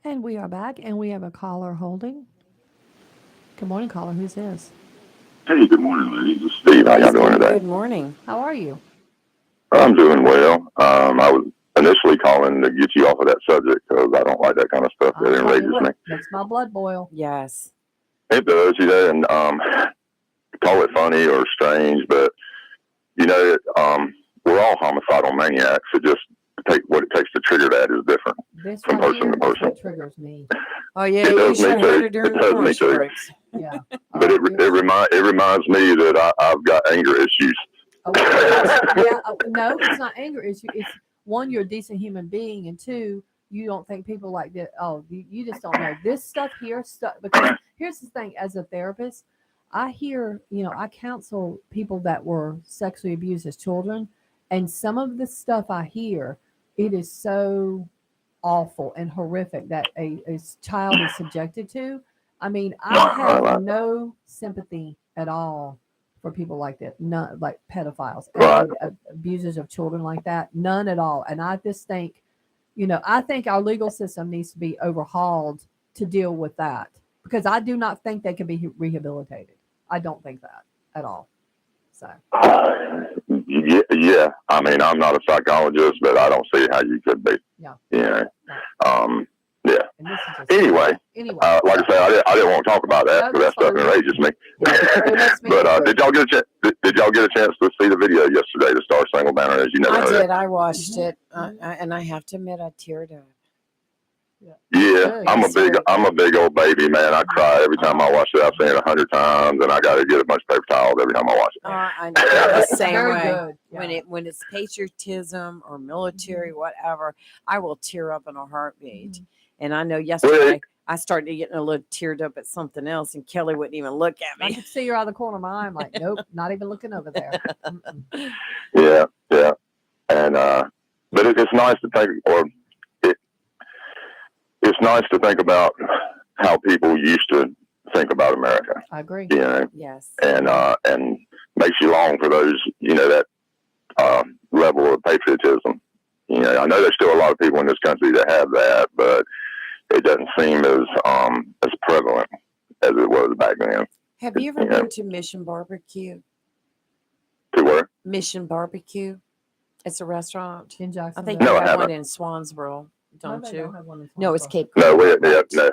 And we are back, and we have a caller holding. Good morning, caller. Who's this? Hey, good morning, ladies. This is Steve. How y'all doing today? Good morning. How are you? I'm doing well. I was initially calling to get you off of that subject because I don't like that kind of stuff. That I'll tell you enrages me. what, makes my blood boil. Yes. It does, and call it funny or strange, but we're all homicidal maniacs. It just what it takes to trigger that is different This from right person here, to that's person. what triggers me. Oh yeah, It you does me should have too. heard her during It the does me commercial too. breaks. Yeah. But it reminds me that I've got anger issues. Oh, yeah. No, it's not anger issue. It's one, you're a decent human being, and two, you don't think people like that. Oh, you just don't know this stuff here. Stuff because here's the thing. As a therapist, I hear, I counsel people that were sexually abused as children, and some of the stuff I hear, it is so awful and horrific that a child is subjected to. I mean, I have no sympathy at all for people like that, none, like pedophiles Right. and abusers of children like that, none at all. And I just think, I think our legal system needs to be overhauled to deal with that because I do not think they can be rehabilitated. I don't think that at all. So. Yeah. I mean, I'm not a psychologist, but I don't see how you could be. Yeah. Yeah. Yeah. And this is just Anyway, like I said, I didn't want to talk about that No, because that that's stuff fine. enrages me. It makes me But angry. did y'all get a chance? Did y'all get a chance to see the video yesterday? The Star Spangled Banner, as you never I heard did. it. I watched it, and I have to admit, I teared up. Yeah, I'm a big old baby, man. I cry every time I watch it. I've seen it 100 times, and I got to get a bunch of paper towels every time I watch it. I'm the same Very way. good. Yeah. When it's patriotism or military, whatever, I will tear up in a heartbeat. Mhm. And I know yesterday I started getting a little teared up at something else, and Kelly wouldn't even look at I me. could see her out of the corner of my eye. I'm like, nope, not even looking over there. Mm-mm. Yeah, and but it's nice to think, it's nice to think about how people used to think about America. I agree. Yes. And makes you long for those, that level of patriotism. I know there's still a lot of people in this country that have that, but it doesn't seem as prevalent as it was back then. Have you ever been to Mission Barbecue? To where? Mission Barbecue. It's a restaurant. In I Jacksonville. think No, you I have one haven't. in Swansboro, don't they you? don't have one in No, it's Swansboro. Cape No, Coral. no.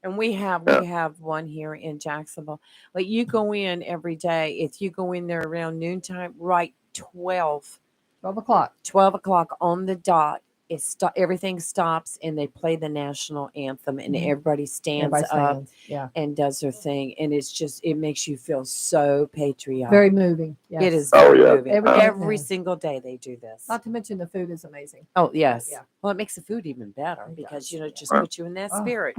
And we have one here in Jacksonville. But you go in every day. If you go in there around noontime, right 12 o'clock. 12 o'clock on the dot, everything stops and they play the national anthem and everybody stands up and does their thing. And it makes you feel so patriotic. Very moving. Yes. It is very moving. Everything. Every single day they do this. Not to mention the food is amazing. Oh, yes. Yeah. Well, it makes the food even better It because, does, it just puts you in that spirit.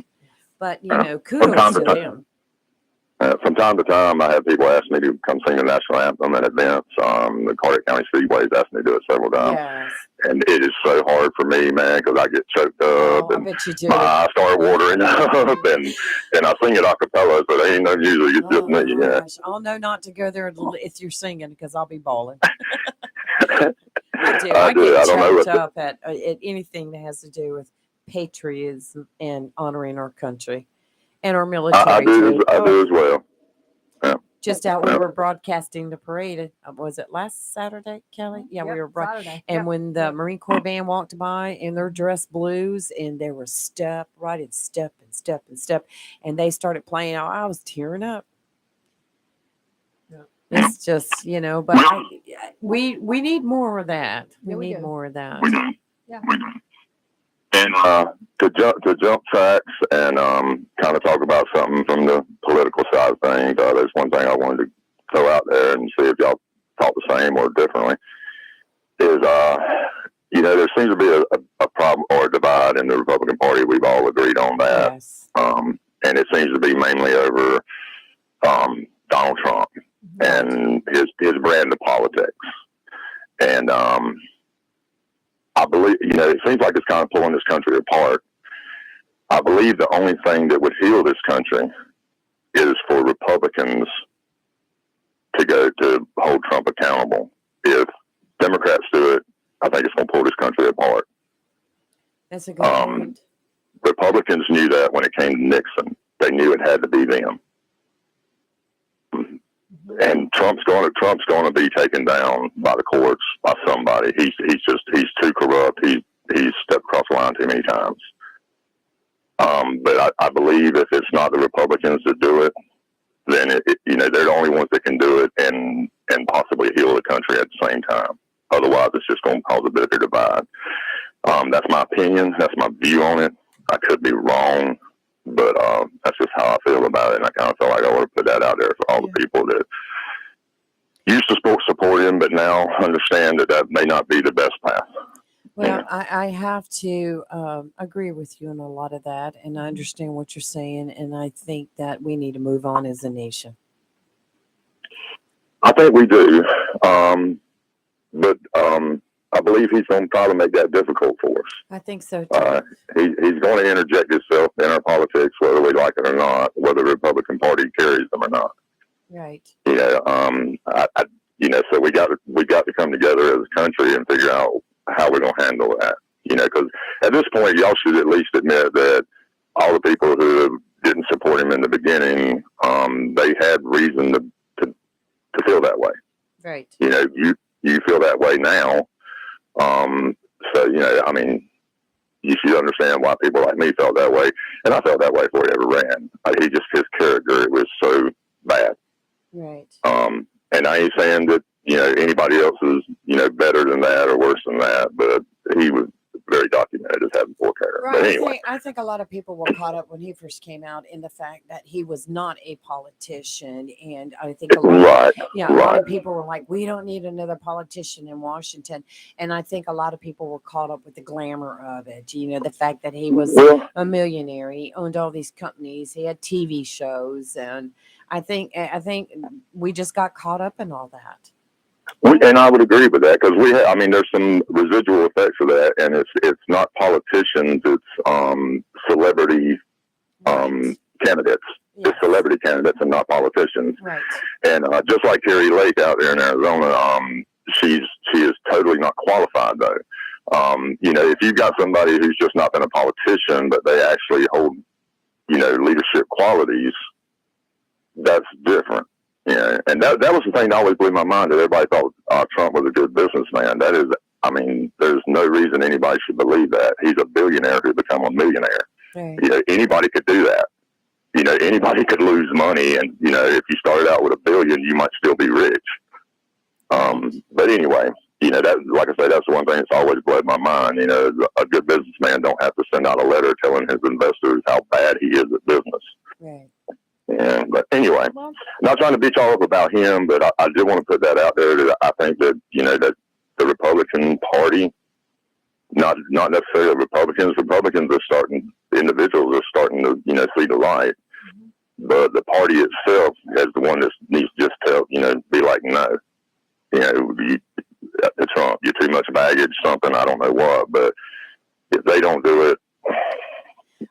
But, From kudos time to to time. them. From time to time, I have people ask me to come sing the national anthem at events. The Carter County Speedway's asked me to do it several times. Yes. And it is so hard for me, man, because I get choked up I and bet you do. my eyes start watering up, and I sing it a cappella, so they ain't no music. It's just me. Yeah. Gosh. I'll know not to go there if you're singing because I'll be bawling. I do. I do. get I don't know choked up at anything that has to do with patriotism and honoring our country and our military. I do. too. I do as well. Just out, we were broadcasting the parade. Was it last Saturday, Kelly? Yeah, we were Saturday. And when the Marine Corps band walked by in their dress blues and they were step, and they started playing, I was tearing up. Yeah. It's just, but we need more of that. We we need do. more of that. We do. Yeah. We do. And to jump tracks and kind of talk about something from the political side of things, there's one thing I wanted to throw out there and see if y'all thought the same or differently. Is there seems to be a problem or a divide in the Republican Party. We've all agreed on that. Yes. And it seems to be mainly over Donald Trump and his brand of politics. And I believe, it seems like it's kind of pulling this country apart. I believe the only thing that would heal this country is for Republicans to go to hold Trump accountable. If Democrats do it, I think it's going to pull this country apart. That's a good point. Republicans knew that when it came to Nixon. They knew it had to be them. And Trump's going to be taken down by the courts by somebody. He's too corrupt. He's stepped across the line too many times. But I believe if it's not the Republicans that do it, then they're the only ones that can do it and possibly heal the country at the same time. Otherwise, it's just going to cause a bigger divide. That's my opinion. That's my view on it. I could be wrong, but that's just how I feel about it. And I kind of feel like I want to put that out there for all the people that used to support him, but now understand that may not be the best path. Well, I have to agree with you on a lot of that, and I understand what you're saying, and I think that we need to move on as a nation. I think we do, but I believe he's going to try to make that difficult for us. I think so too. He's going to interject himself in our politics, whether we like it or not, whether the Republican Party carries them or not. Right. So we got to come together as a country and figure out how we're going to handle that. Because at this point, y'all should at least admit that all the people who didn't support him in the beginning, they had reason to feel that way. Right. You feel that way now. You should understand why people like me felt that way. And I felt that way before he ever ran. His character, it was so bad. Right. And I ain't saying that, anybody else is, better than that or worse than that, but he was very documented as having poor character. Right. But anyway. I think a lot of people were caught up when he first came out in the fact that he was not a politician. And I think a lot of people were like, we don't need another politician in Washington. And I think a lot of people were caught up with the glamour of it. The fact that he was a millionaire, he owned all these companies, he had TV shows. And I think we just got caught up in all that. And I would agree with that because there's some residual effects of that, and it's not politicians, it's celebrity candidates. Yes. It's celebrity candidates and not politicians. Right. And just like Carrie Lake out there in Arizona, she is totally not qualified though. If you've got somebody who's just not been a politician, but they actually hold, leadership qualities, that's different. Yeah, and that was the thing that always blew my mind, that everybody thought Trump was a good businessman. That is, there's no reason anybody should believe that. He's a billionaire who become a millionaire. Right. Anybody could do that. Anybody could lose money, and if you started out with $1 billion, you might still be rich. But anyway, that, like I say, that's the one thing that's always blowed my mind. A good businessman don't have to send out a letter telling his investors how bad he is at business. Right. Yeah, but anyway, not trying to beat y'all up about him, but I did want to put that out there that I think that, that the Republican Party, not necessarily Republicans individuals are starting to, see the light. Mm-hmm. But the party itself is the one that needs to just tell, be like, no, Trump, you're too much baggage, something, I don't know what, but if they don't do it,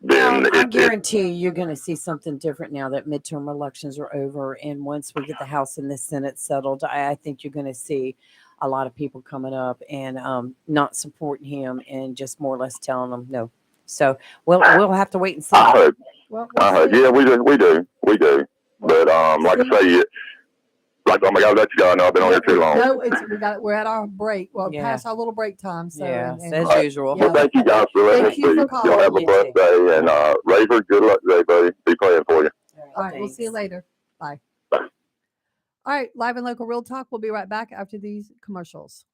then I guarantee you're going to see something different now that midterm elections are over. And once we get the House and the Senate settled, I think you're going to see a lot of people coming up and not supporting him and just more or less telling them no. So we'll have to wait and see. I hope. See. Yeah, we do. But like I say, oh my God, let you go. I know I've been on here too long. No, we're at our break. Well, past our little break time. So as usual. Well, thank you guys for letting us Thank you speak. for calling. Y'all have a blessed day, and Raver, good luck today, buddy. Be praying for you. All right, we'll see you later. Bye. All right, Live and Local Real Talk. We'll be right back after these commercials.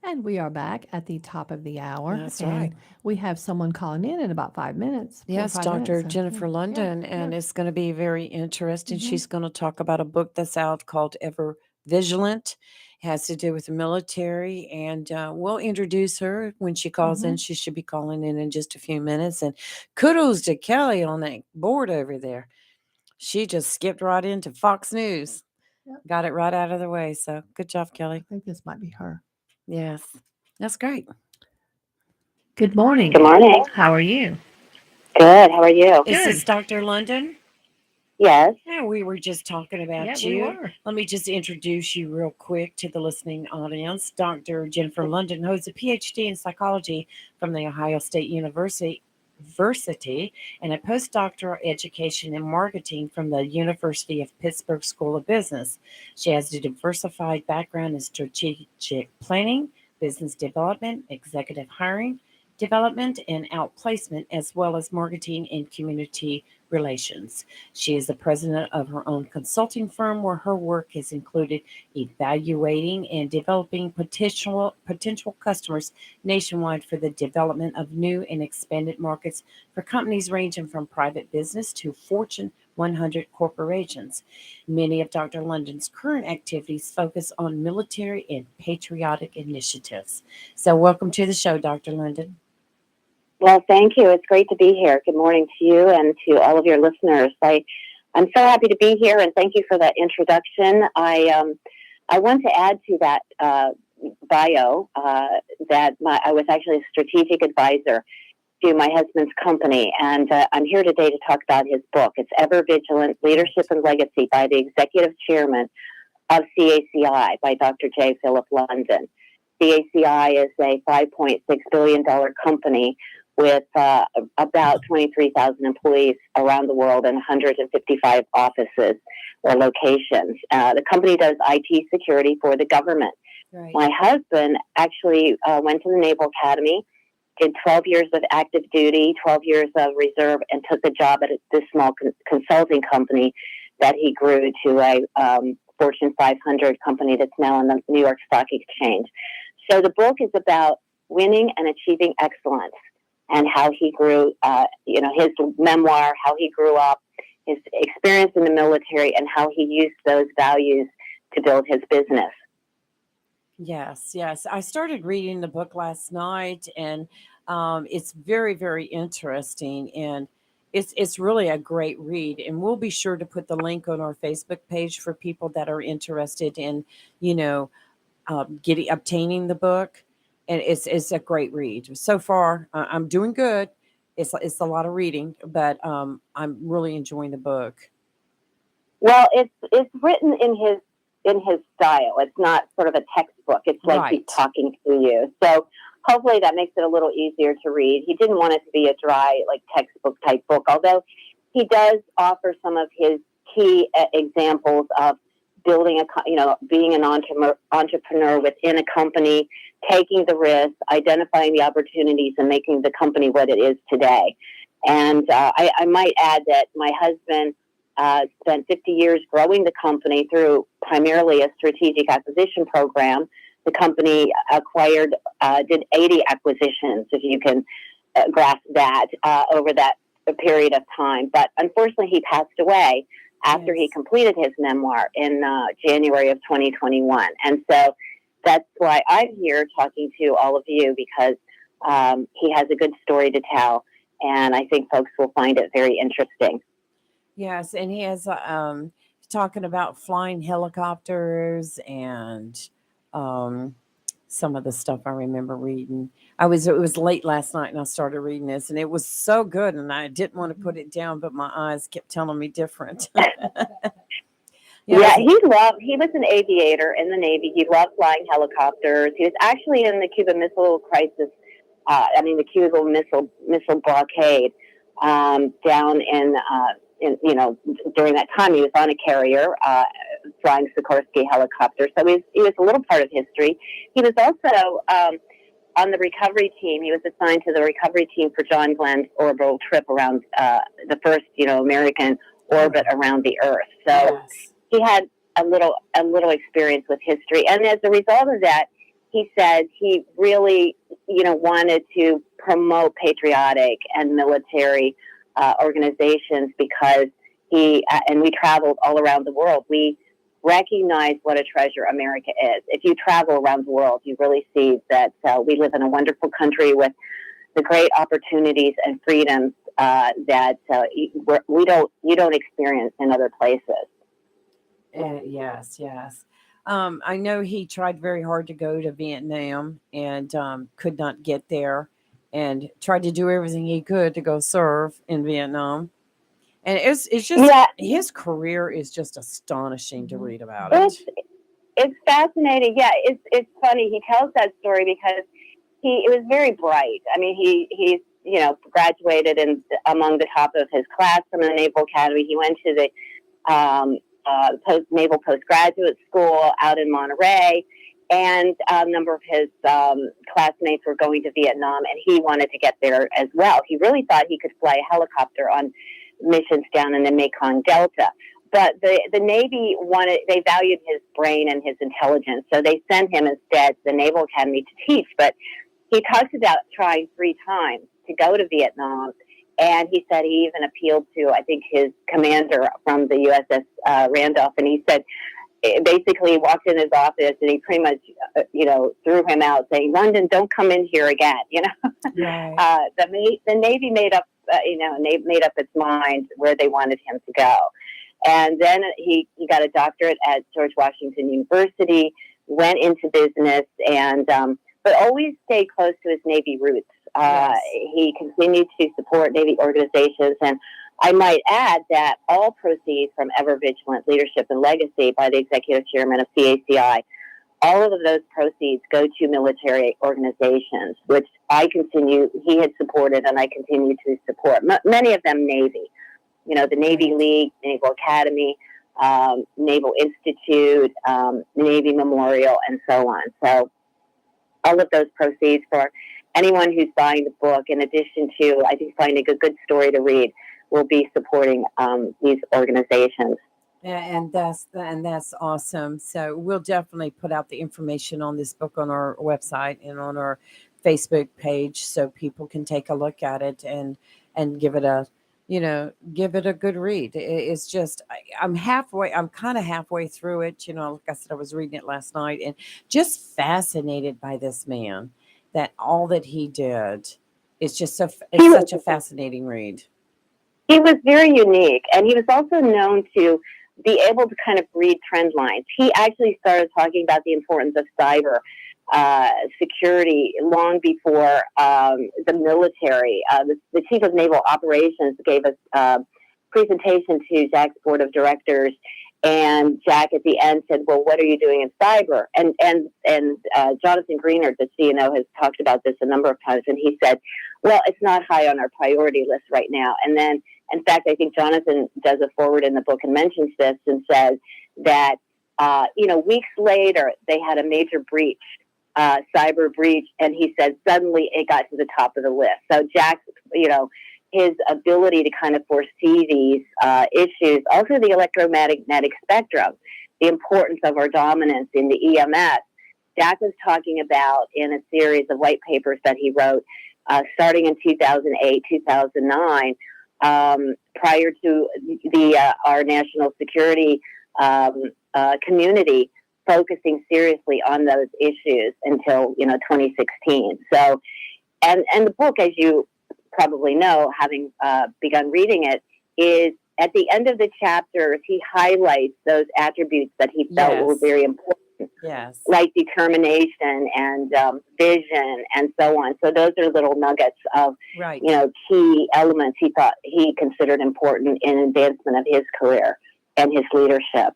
And we are back at the top of the hour. That's and right. We have someone calling in about 5 minutes. 4 or Yes, 5 Dr. minutes. So, Jennifer yeah, London, yeah, and yeah. it's going to be very interesting. Mhm. She's going to talk about a book that's out called Ever Vigilant. It has to do with the military, and we'll introduce her when she calls in. Mhm. She should be calling in just a few minutes. And kudos to Kelly on that board over there. She just skipped right into Fox News, Yep. got it right out of the way. So good job, I Kelly. think this might be her. Yes, that's great. Good morning. Good morning. How are you? Good. How are you? Is this Dr. London? Yes. Yeah, we were just talking about Yeah, you. we were. Let me just introduce you real quick to the listening audience. Dr. Jennifer London holds a PhD in psychology from the Ohio State University and a postdoctoral education in marketing from the University of Pittsburgh School of Business. She has a diversified background in strategic planning, business development, executive hiring, development, and outplacement, as well as marketing and community relations. She is the president of her own consulting firm where her work has included evaluating and developing potential customers nationwide for the development of new and expanded markets for companies ranging from private business to Fortune 100 corporations. Many of Dr. London's current activities focus on military and patriotic initiatives. So, welcome to the show, Dr. London. Well, thank you. It's great to be here. Good morning to you and to all of your listeners. I'm so happy to be here, and thank you for that introduction. I want to add to that bio that I was actually a strategic advisor to my husband's company, and I'm here today to talk about his book. It's Ever Vigilant: Leadership and Legacy by the Executive Chairman of CACI by Dr. J. Philip London. CACI is a $5.6 billion company with about 23,000 employees around the world and 155 offices or locations. The company does IT security for the government. Right. My husband actually went to the Naval Academy, did 12 years of active duty, 12 years of reserve, and took a job at this small consulting company that he grew to a Fortune 500 company that's now on the New York Stock Exchange. So the book is about winning and achieving excellence and how he grew, his memoir, how he grew up, his experience in the military, and how he used those values to build his business. Yes. I started reading the book last night, and it's very, very interesting, and it's really a great read. And we'll be sure to put the link on our Facebook page for people that are interested in, obtaining the book. And it's a great read. So far, I'm doing good. It's a lot of reading, but I'm really enjoying the book. Well, it's written in his style. It's not sort of a textbook. It's like he's talking to you. So hopefully that makes it a little easier to read. He didn't want it to be a dry, like textbook type book, although he does offer some of his key examples of building being an entrepreneur within a company, taking the risk, identifying the opportunities, and making the company what it is today. And I might add that my husband spent 50 years growing the company through primarily a strategic acquisition program. The company did 80 acquisitions, if you can grasp that, over that period of time. But unfortunately, he passed away after he completed his memoir in January of 2021. And so that's why I'm here talking to all of you, because he has a good story to tell, and I think folks will find it very interesting. Yes, and he has talking about flying helicopters and some of the stuff I remember reading. It was late last night and I started reading this, and it was so good, and I didn't want to put it down, but my eyes kept telling me different. Yeah, he was an aviator in the Navy. He loved flying helicopters. He was actually in the Cuban Missile Crisis, the Cuban Missile blockade, down during that time. He was on a carrier, flying Sikorsky helicopters. So he was a little part of history. He was also on the recovery team. He was assigned to the recovery team for John Glenn's orbital trip around the first, American orbit around the Earth. So he had a little experience with history, and as a result of that, he said he really, wanted to promote patriotic and military organizations because and we traveled all around the world. We recognize what a treasure America is. If you travel around the world, you really see that we live in a wonderful country with the great opportunities and freedoms that you don't experience in other places. Yes. I know he tried very hard to go to Vietnam and could not get there, and tried to do everything he could to go serve in Vietnam. And it's just his career is just astonishing to read about it. It's fascinating. Yeah, it's funny. He tells that story because he was very bright. I mean, he's graduated among the top of his class from the Naval Academy. He went to the Naval Postgraduate School out in Monterey, and a number of his classmates were going to Vietnam, and he wanted to get there as well. He really thought he could fly a helicopter on missions down in the Mekong Delta. But the Navy they valued his brain and his intelligence, so they sent him instead to the Naval Academy to teach. But he talked about trying 3 times to go to Vietnam, and he said he even appealed to, I think, his commander from the USS Randolph, and he said, basically walked in his office and he pretty much, threw him out, saying, "London, don't come in here again." Right. The Navy made up its mind where they wanted him to go. And then he got a doctorate at George Washington University, went into business, and but always stayed close to his Navy roots. Yes. He continued to support Navy organizations, and I might add that all proceeds from Ever Vigilant Leadership and Legacy by the executive chairman of CACI, all of those proceeds go to military organizations, which he had supported and I continue to support. Many of them Navy. The Navy League, Naval Academy, Naval Institute, Navy Memorial, and so on. So all of those proceeds for anyone who's buying the book, in addition to, I think, finding a good story to read, will be supporting these organizations. And that's awesome. So we'll definitely put out the information on this book on our website and on our Facebook page, so people can take a look at it and give it a good read. It's just, I'm kind of halfway through it. Like I said, I was reading it last night and just fascinated by this man, that all that he did. It's just such a fascinating read. He was very unique, and he was also known to be able to kind of read trend lines. He actually started talking about the importance of cyber security long before the military. The chief of naval operations gave a presentation to Jack's board of directors, and Jack at the end said, "Well, what are you doing in cyber?" And Jonathan Greenert, the CNO, has talked about this a number of times, and he said, "Well, it's not high on our priority list right now." And then, in fact, I think Jonathan does a forward in the book and mentions this and says that, weeks later, they had a major breach, cyber breach, and he said suddenly it got to the top of the list. So Jack's, his ability to kind of foresee these issues, also the electromagnetic spectrum, the importance of our dominance in the EMS. Jack was talking about in a series of white papers that he wrote starting in 2008, 2009, prior to our national security community focusing seriously on those issues until 2016. So, and the book, as you probably know, having begun reading it, is at the end of the chapters, he highlights those attributes that he felt were very important. Yes. Like determination and vision and so on. So those are little nuggets of, key elements he considered important in advancement of his career and his leadership.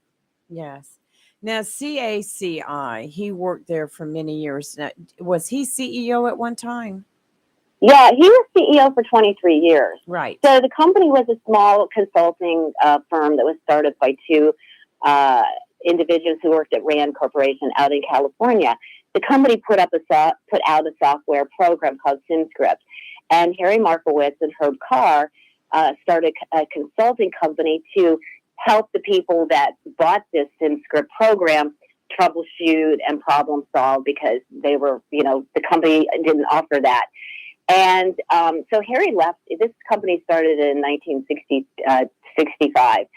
Yes. Now, CACI, he worked there for many years. Now, was he CEO at one time? Yeah, he was CEO for 23 years. Right. So the company was a small consulting firm that was started by 2 individuals who worked at Rand Corporation out in California. The company put out a software program called SimScript, and Harry Markowitz and Herb Carr started a consulting company to help the people that bought this SimScript program troubleshoot and problem solve because they were, the company didn't offer that. And so Harry left. This company started in 1965,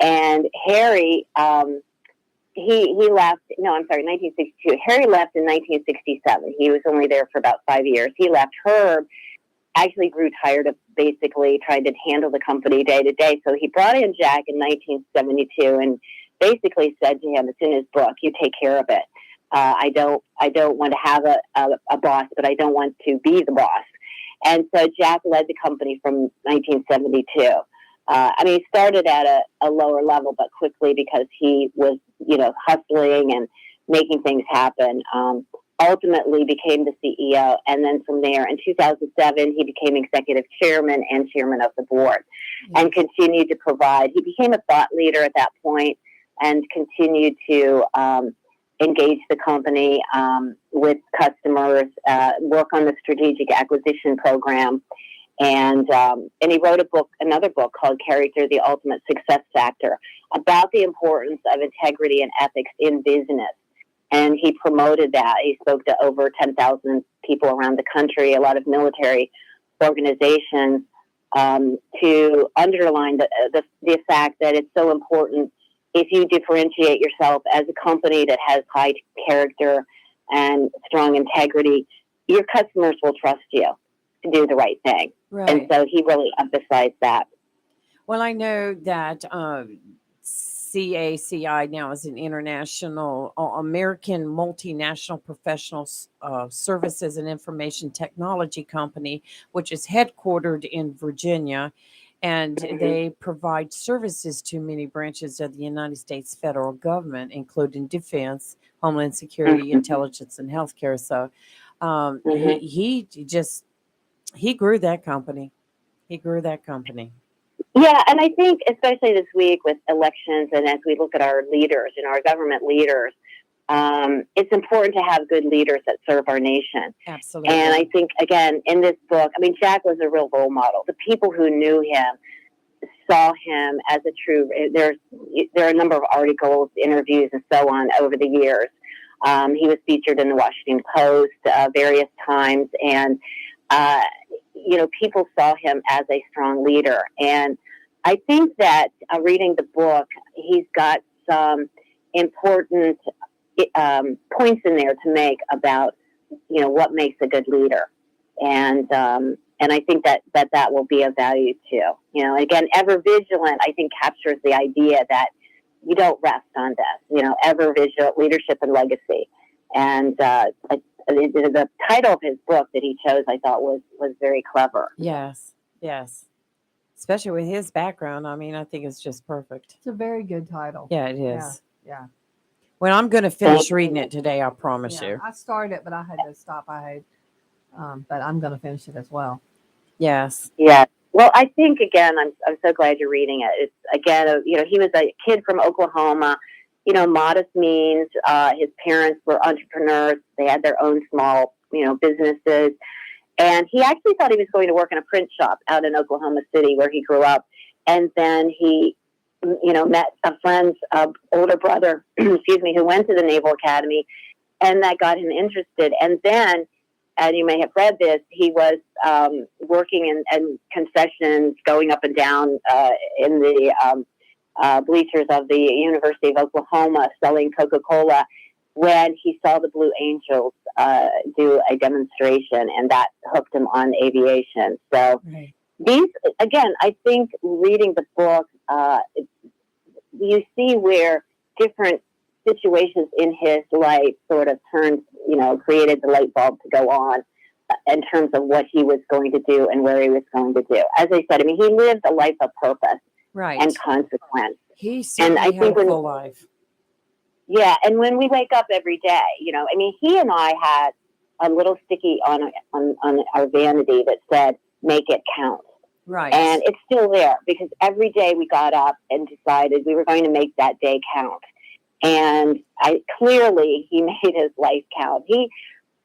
and Harry he left. No, I'm sorry, 1962. Harry left in 1967. He was only there for about 5 years. He left. Herb actually grew tired of basically trying to handle the company day to day, so he brought in Jack in 1972 and basically said to him, "It's in his book. You take care of it. I don't want to have a boss, but I don't want to be the boss." And so Jack led the company from 1972. He started at a lower level, but quickly, because he was, hustling and making things happen, ultimately became the CEO. And then from there, in 2007, he became executive chairman and chairman of the board, and continued to provide. He became a thought leader at that point and continued to engage the company with customers, work on the strategic acquisition program, and he wrote another book called "Character: The Ultimate Success Factor," about the importance of integrity and ethics in business. And he promoted that. He spoke to over 10,000 people around the country, a lot of military organizations, to underline the fact that it's so important. If you differentiate yourself as a company that has high character and strong integrity, your customers will trust you to do the right thing. Right. And so he really emphasized that. Well, I know that CACI now is an international, American multinational professional services and information technology company, which is headquartered in Virginia. And they provide services to many branches of the United States federal government, including defense, homeland security, intelligence, and healthcare. So he grew that company. He grew that company. Yeah, and I think especially this week with elections, and as we look at our leaders and our government leaders, it's important to have good leaders that serve our nation. Absolutely. And I think, again, in this book, Jack was a real role model. The people who knew him saw him as a true. There are a number of articles, interviews, and so on over the years. He was featured in the Washington Post various times, and people saw him as a strong leader. And I think that reading the book, he's got some important points in there to make about, what makes a good leader. And I think that will be of value too. Again, ever vigilant, I think, captures the idea that you don't rest on this, ever vigilant leadership and legacy. And the title of his book that he chose, I thought was very clever. Yes. Especially with his background. I think it's just perfect. It's a very good title. Yeah, it is. Yeah. Well, I'm going to finish reading it today, I promise you. I started, but I had to stop. But I'm going to finish it as well. Yes. Yeah. Well, I think, again, I'm so glad you're reading it. It's, again, he was a kid from Oklahoma, modest means. His parents were entrepreneurs. They had their own small, businesses. And he actually thought he was going to work in a print shop out in Oklahoma City where he grew up. And then he, met a friend's older brother, who went to the Naval Academy, and that got him interested. And then, and you may have read this, he was working in concessions, going up and down in the bleachers of the University of Oklahoma, selling Coca-Cola, when he saw the Blue Angels do a demonstration, and that hooked him on aviation. So these, again, I think reading the book, you see where different situations in his life sort of turned, created the light bulb to go on in terms of what he was going to do and where he was going to do. As I said, he lived a life of purpose and consequence. He certainly had a full life. Yeah, and when we wake up every day, he and I had a little sticky on our vanity that said, "Make it count." Right. And it's still there because every day we got up and decided we were going to make that day count. And clearly he made his life count.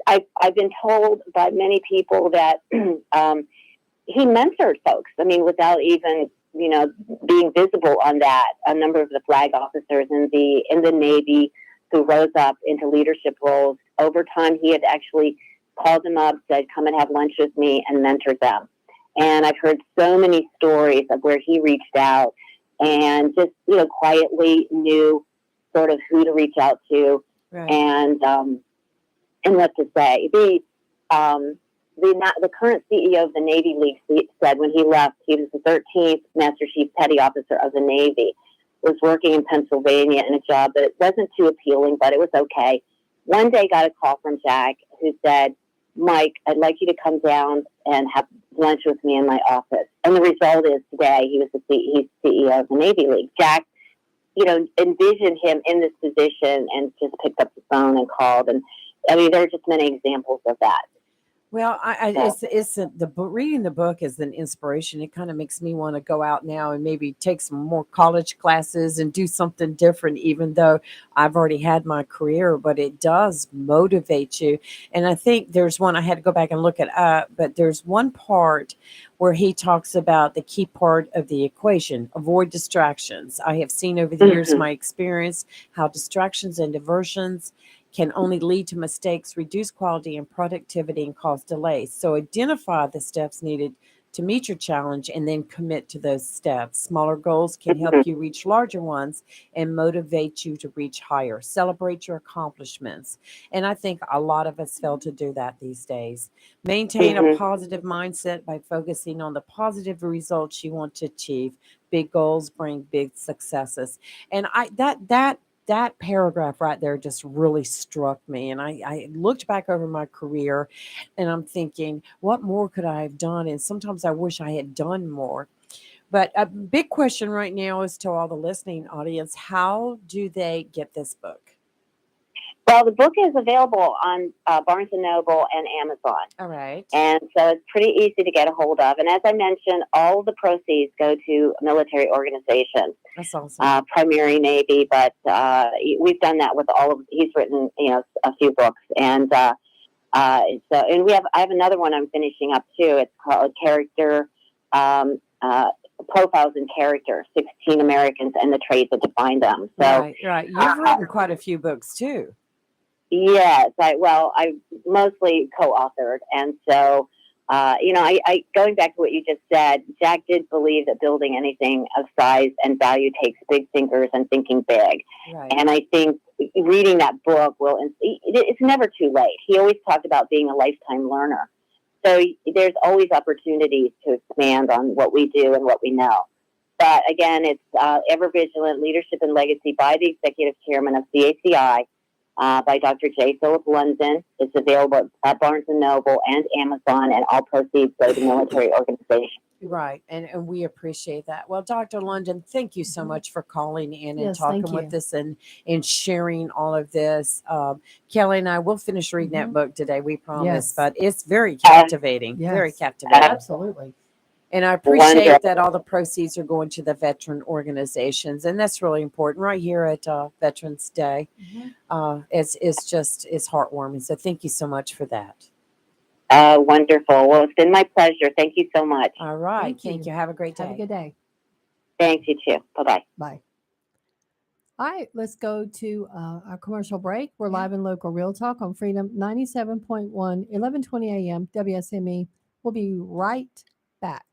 I've been told by many people that he mentored folks. Without even being visible on that. A number of the flag officers in the Navy who rose up into leadership roles. Over time, he had actually called them up, said, come and have lunch with me, and mentored them. And I've heard so many stories of where he reached out and just, quietly knew sort of who to reach out to, Right. and what to say. The current CEO of the Navy League said when he left, he was the 13th Master Chief Petty Officer of the Navy, was working in Pennsylvania in a job that wasn't too appealing, but it was okay. One day got a call from Jack who said, Mike, I'd like you to come down and have lunch with me in my office. And the result is today he's CEO of the Navy League. Jack, envisioned him in this position and just picked up the phone and called. And I mean, there are just many examples of that. Well, reading the book is an inspiration. It kind of makes me want to go out now and maybe take some more college classes and do something different, even though I've already had my career, but it does motivate you. And I think there's one, I had to go back and look it up, but there's one part where he talks about the key part of the equation: avoid distractions. I have seen over the years, my experience, how distractions and diversions can only lead to mistakes, reduce quality and productivity, and cause delays. So identify the steps needed to meet your challenge and then commit to those steps. Smaller goals can help you reach larger ones and motivate you to reach higher. Celebrate your accomplishments. And I think a lot of us fail to do that these days. Maintain a positive mindset by focusing on the positive results you want to achieve. Big goals bring big successes. And that paragraph right there just really struck me. And I looked back over my career and I'm thinking, what more could I have done? And sometimes I wish I had done more. But a big question right now is to all the listening audience: how do they get this book? Well, the book is available on Barnes & Noble and Amazon. All right. And so it's pretty easy to get a hold of. And as I mentioned, all of the proceeds go to military organizations. That's awesome. Primary Navy, but we've done that with all of. He's written, a few books, and I have another one I'm finishing up too. It's called Character Profiles in Character: 16 Americans and the Traits that Define Them. So, right. You've written quite a few books too. Yes, I mostly co-authored, and so. I going back to what you just said, Jack did believe that building anything of size and value takes big thinkers and thinking big. Right. And I think reading that book it's never too late. He always talked about being a lifetime learner. So there's always opportunities to expand on what we do and what we know. But again, it's Ever Vigilant: Leadership and Legacy by the Executive Chairman of CACI. By Dr. J. Philip London. It's available at Barnes & Noble and Amazon, and all proceeds go to military organizations. Right. And we appreciate that. Well, Dr. London, thank you so much for calling in and Yes, talking thank with you. us and sharing all of this. Kelly and I will finish reading that book today, we promise, Yes. but it's very captivating, very Yes. captivating. Absolutely. And I appreciate Wonderful. that all the proceeds are going to the veteran organizations. And that's really important right here at Veterans Day. It's heartwarming. So thank you so much for that. Wonderful. Well, it's been my pleasure. Thank you so much. All right. Thank you. Have a great day. Have a good day. Thanks, you too. Bye-bye. Bye. All right, let's go to our commercial break. We're live in local Real Talk on Freedom 97.1, 1120 a.m. WSME. We'll be right back.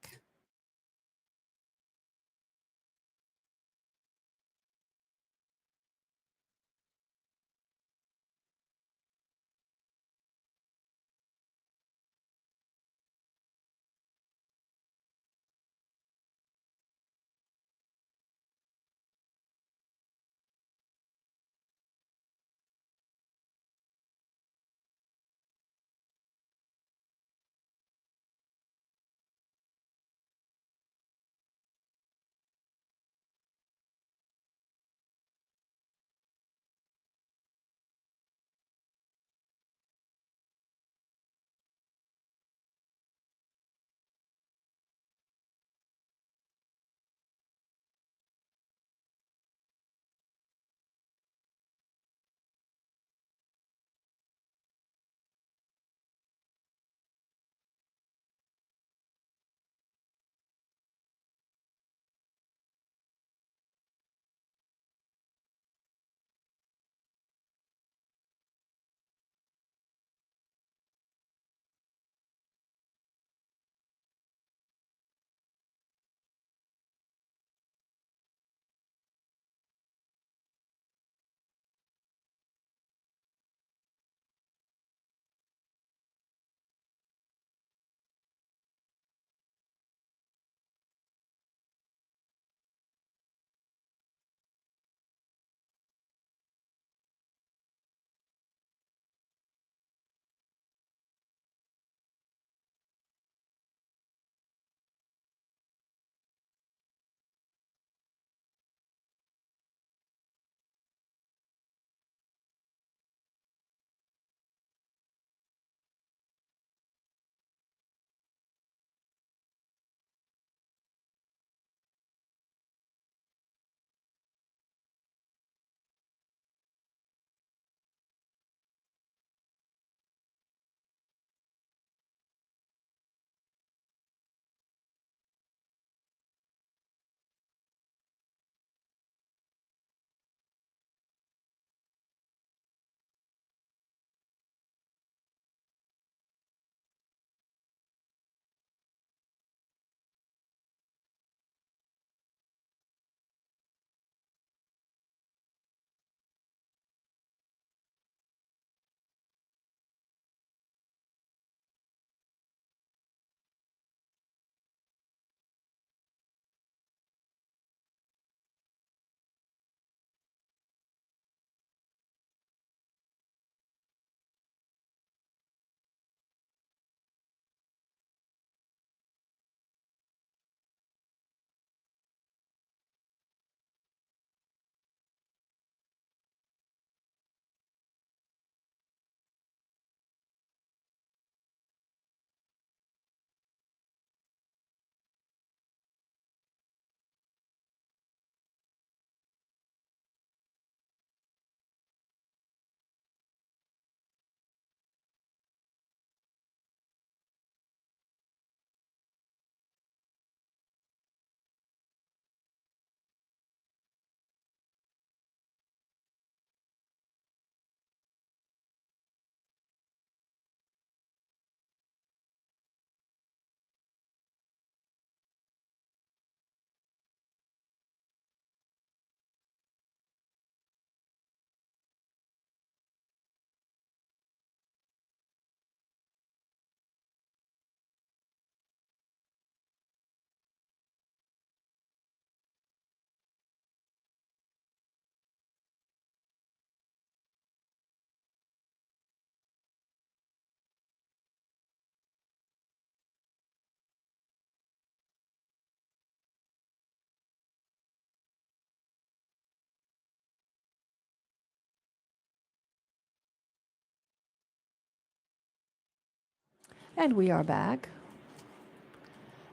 And we are back.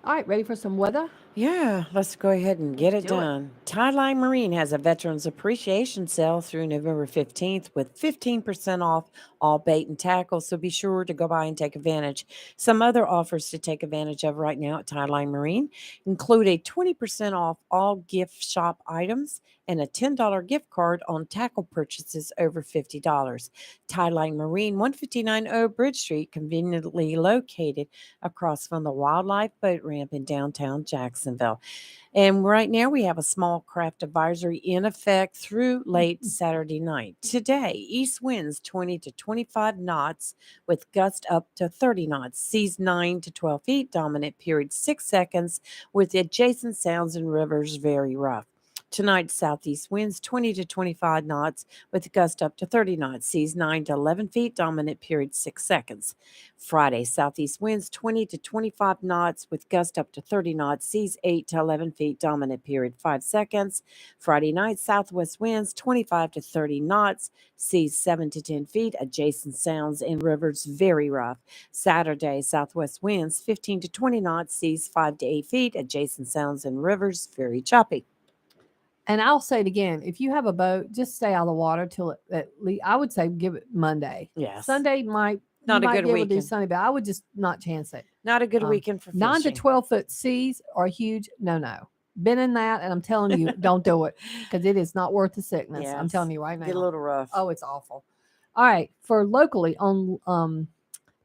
All right, ready for some weather? Yeah, let's go ahead and get it do it. done. Tideline Marine has a Veterans Appreciation Sale through November 15th with 15% off all bait and tackle, so be sure to go by and take advantage. Some other offers to take advantage of right now at Tideline Marine include a 20% off all gift shop items and a $10 gift card on tackle purchases over $50. Tideline Marine, 159 Bridge Street, conveniently located across from the Wildlife Boat Ramp in downtown Jacksonville. And right now we have a small craft advisory in effect through late Saturday night. Today, east winds 20 to 25 knots with gusts up to 30 knots, seas 9 to 12 feet, dominant period 6 seconds, with adjacent sounds and rivers very rough. Tonight, southeast winds 20 to 25 knots with gust up to 30 knots, seas 9 to 11 feet, dominant period 6 seconds. Friday, southeast winds 20 to 25 knots with gust up to 30 knots, seas 8 to 11 feet, dominant period 5 seconds. Friday night, southwest winds 25 to 30 knots, seas 7 to 10 feet, adjacent sounds and rivers very rough. Saturday, southwest winds 15 to 20 knots, seas 5 to 8 feet, adjacent sounds and rivers very choppy. And I'll say it again: if you have a boat, just stay out of the water till at least. I would say give it Monday. Yes. Sunday might Not you a might good be able to do weekend. Sunday, but I would just not chance it. Not a good Um, weekend for fishing. 9 to 12-foot seas are huge. No. Been in that, and I'm telling you, don't do it because it is not worth the sickness. I'm Yes. telling you right now. Get a little rough. Oh, it's awful. All right, for locally on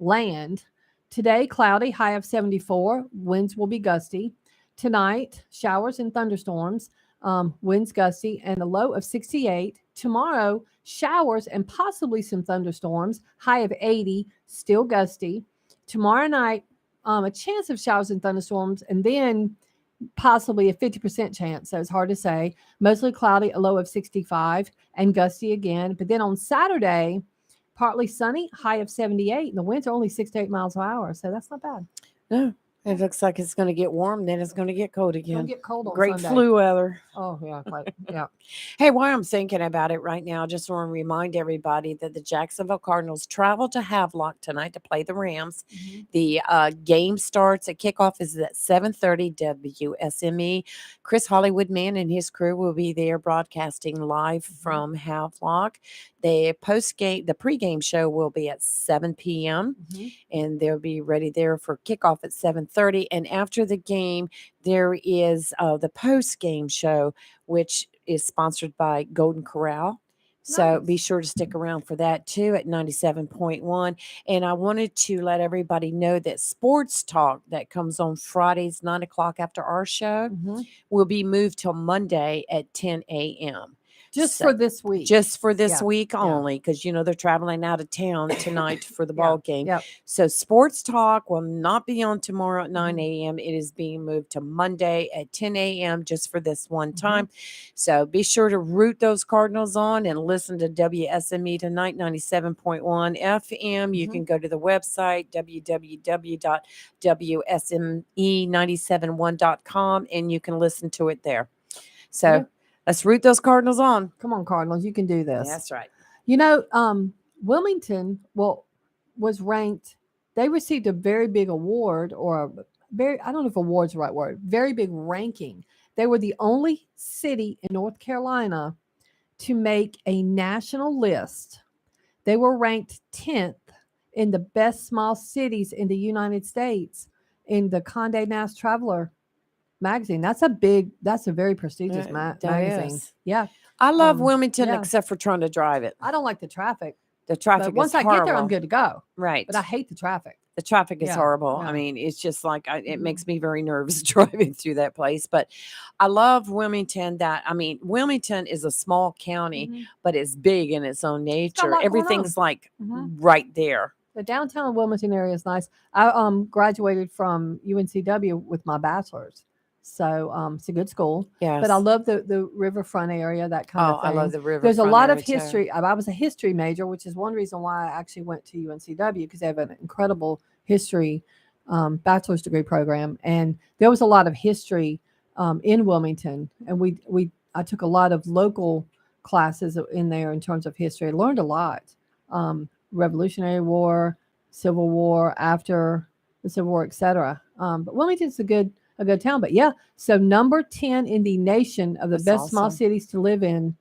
land, today cloudy, high of 74. Winds will be gusty. Tonight, showers and thunderstorms. Winds gusty and a low of 68. Tomorrow, showers and possibly some thunderstorms, high of 80, still gusty. Tomorrow night, a chance of showers and thunderstorms, and then possibly a 50% chance. So it's hard to say. Mostly cloudy, a low of 65, and gusty again. But then on Saturday, partly sunny, high of 78, and the winds are only 6 to 8 miles per hour. So that's not bad. No, it looks like it's going to get warm, then it's going to get cold Don't again. get cold on Great Sunday. flu weather. Oh, yeah. Yeah. Hey, while I'm thinking about it right now, I just want to remind everybody that the Jacksonville Cardinals travel to Havelock tonight to play the Rams. Mhm. The game starts at kickoff is at 7:30 WSME. Chris Hollywoodman and his crew will be there broadcasting live from Havelock. The pregame show will be at 7 p.m. Mhm. and they'll be ready there for kickoff at 7:30. And after the game, there is the post-game show, which is sponsored by Golden Corral. So be Nice. sure to stick around for that too at 97.1. And I wanted to let everybody know that Sports Talk that comes on Fridays, 9 o'clock after our show, Mhm. will be moved till Monday at 10 a.m. Just So- for this week. Just for this Yeah, week yeah. only, because they're traveling out of town tonight for the Yeah, ball game. Yep. So Sports Talk will not be on tomorrow at 9 Mhm. a.m. It is being moved to Monday at 10 a.m. just for this one Mhm. time. So be sure to root those Cardinals on and listen to WSME tonight, 97.1 FM. You Mhm. can go to the website, www.wsme971.com, and you can listen to it there. So Yeah. let's root those Cardinals on. Come on, Cardinals. You can do this. That's right. Wilmington, was ranked. They received a very big award, or a very, I don't know if award's the right word, very big ranking. They were the only city in North Carolina to make a national list. They were ranked 10th in the best small cities in the United States in the Condé Nast Traveler magazine. That's a very prestigious That magazine. is. Yeah. I love Wilmington yeah. except for trying to drive it. I don't like the traffic. The But traffic once is I horrible. get there, I'm good to go. Right. But I hate the traffic. The traffic is Yeah, horrible. yeah. I mean, it's just like it Mhm. makes me very nervous driving through that place. But I love Wilmington. Wilmington is a small county, Mhm. but it's big in its own got a nature. lot going Everything's like Mhm. right there. The downtown Wilmington area is nice. I graduated from UNCW with my bachelor's, so it's a good school. Yes. But I love the riverfront area, that kind of Oh, thing. I love the river. There's a lot of history. I was a history major, which is one reason why I actually went to UNCW, because they have an incredible history bachelor's degree program, and there was a lot of history in Wilmington, and I took a lot of local classes in there in terms of history. I learned a lot. Revolutionary War, Civil War, after the Civil War, etc. But Wilmington's a good town. But yeah, so number 10 in the nation of the That's best small awesome. cities to live in.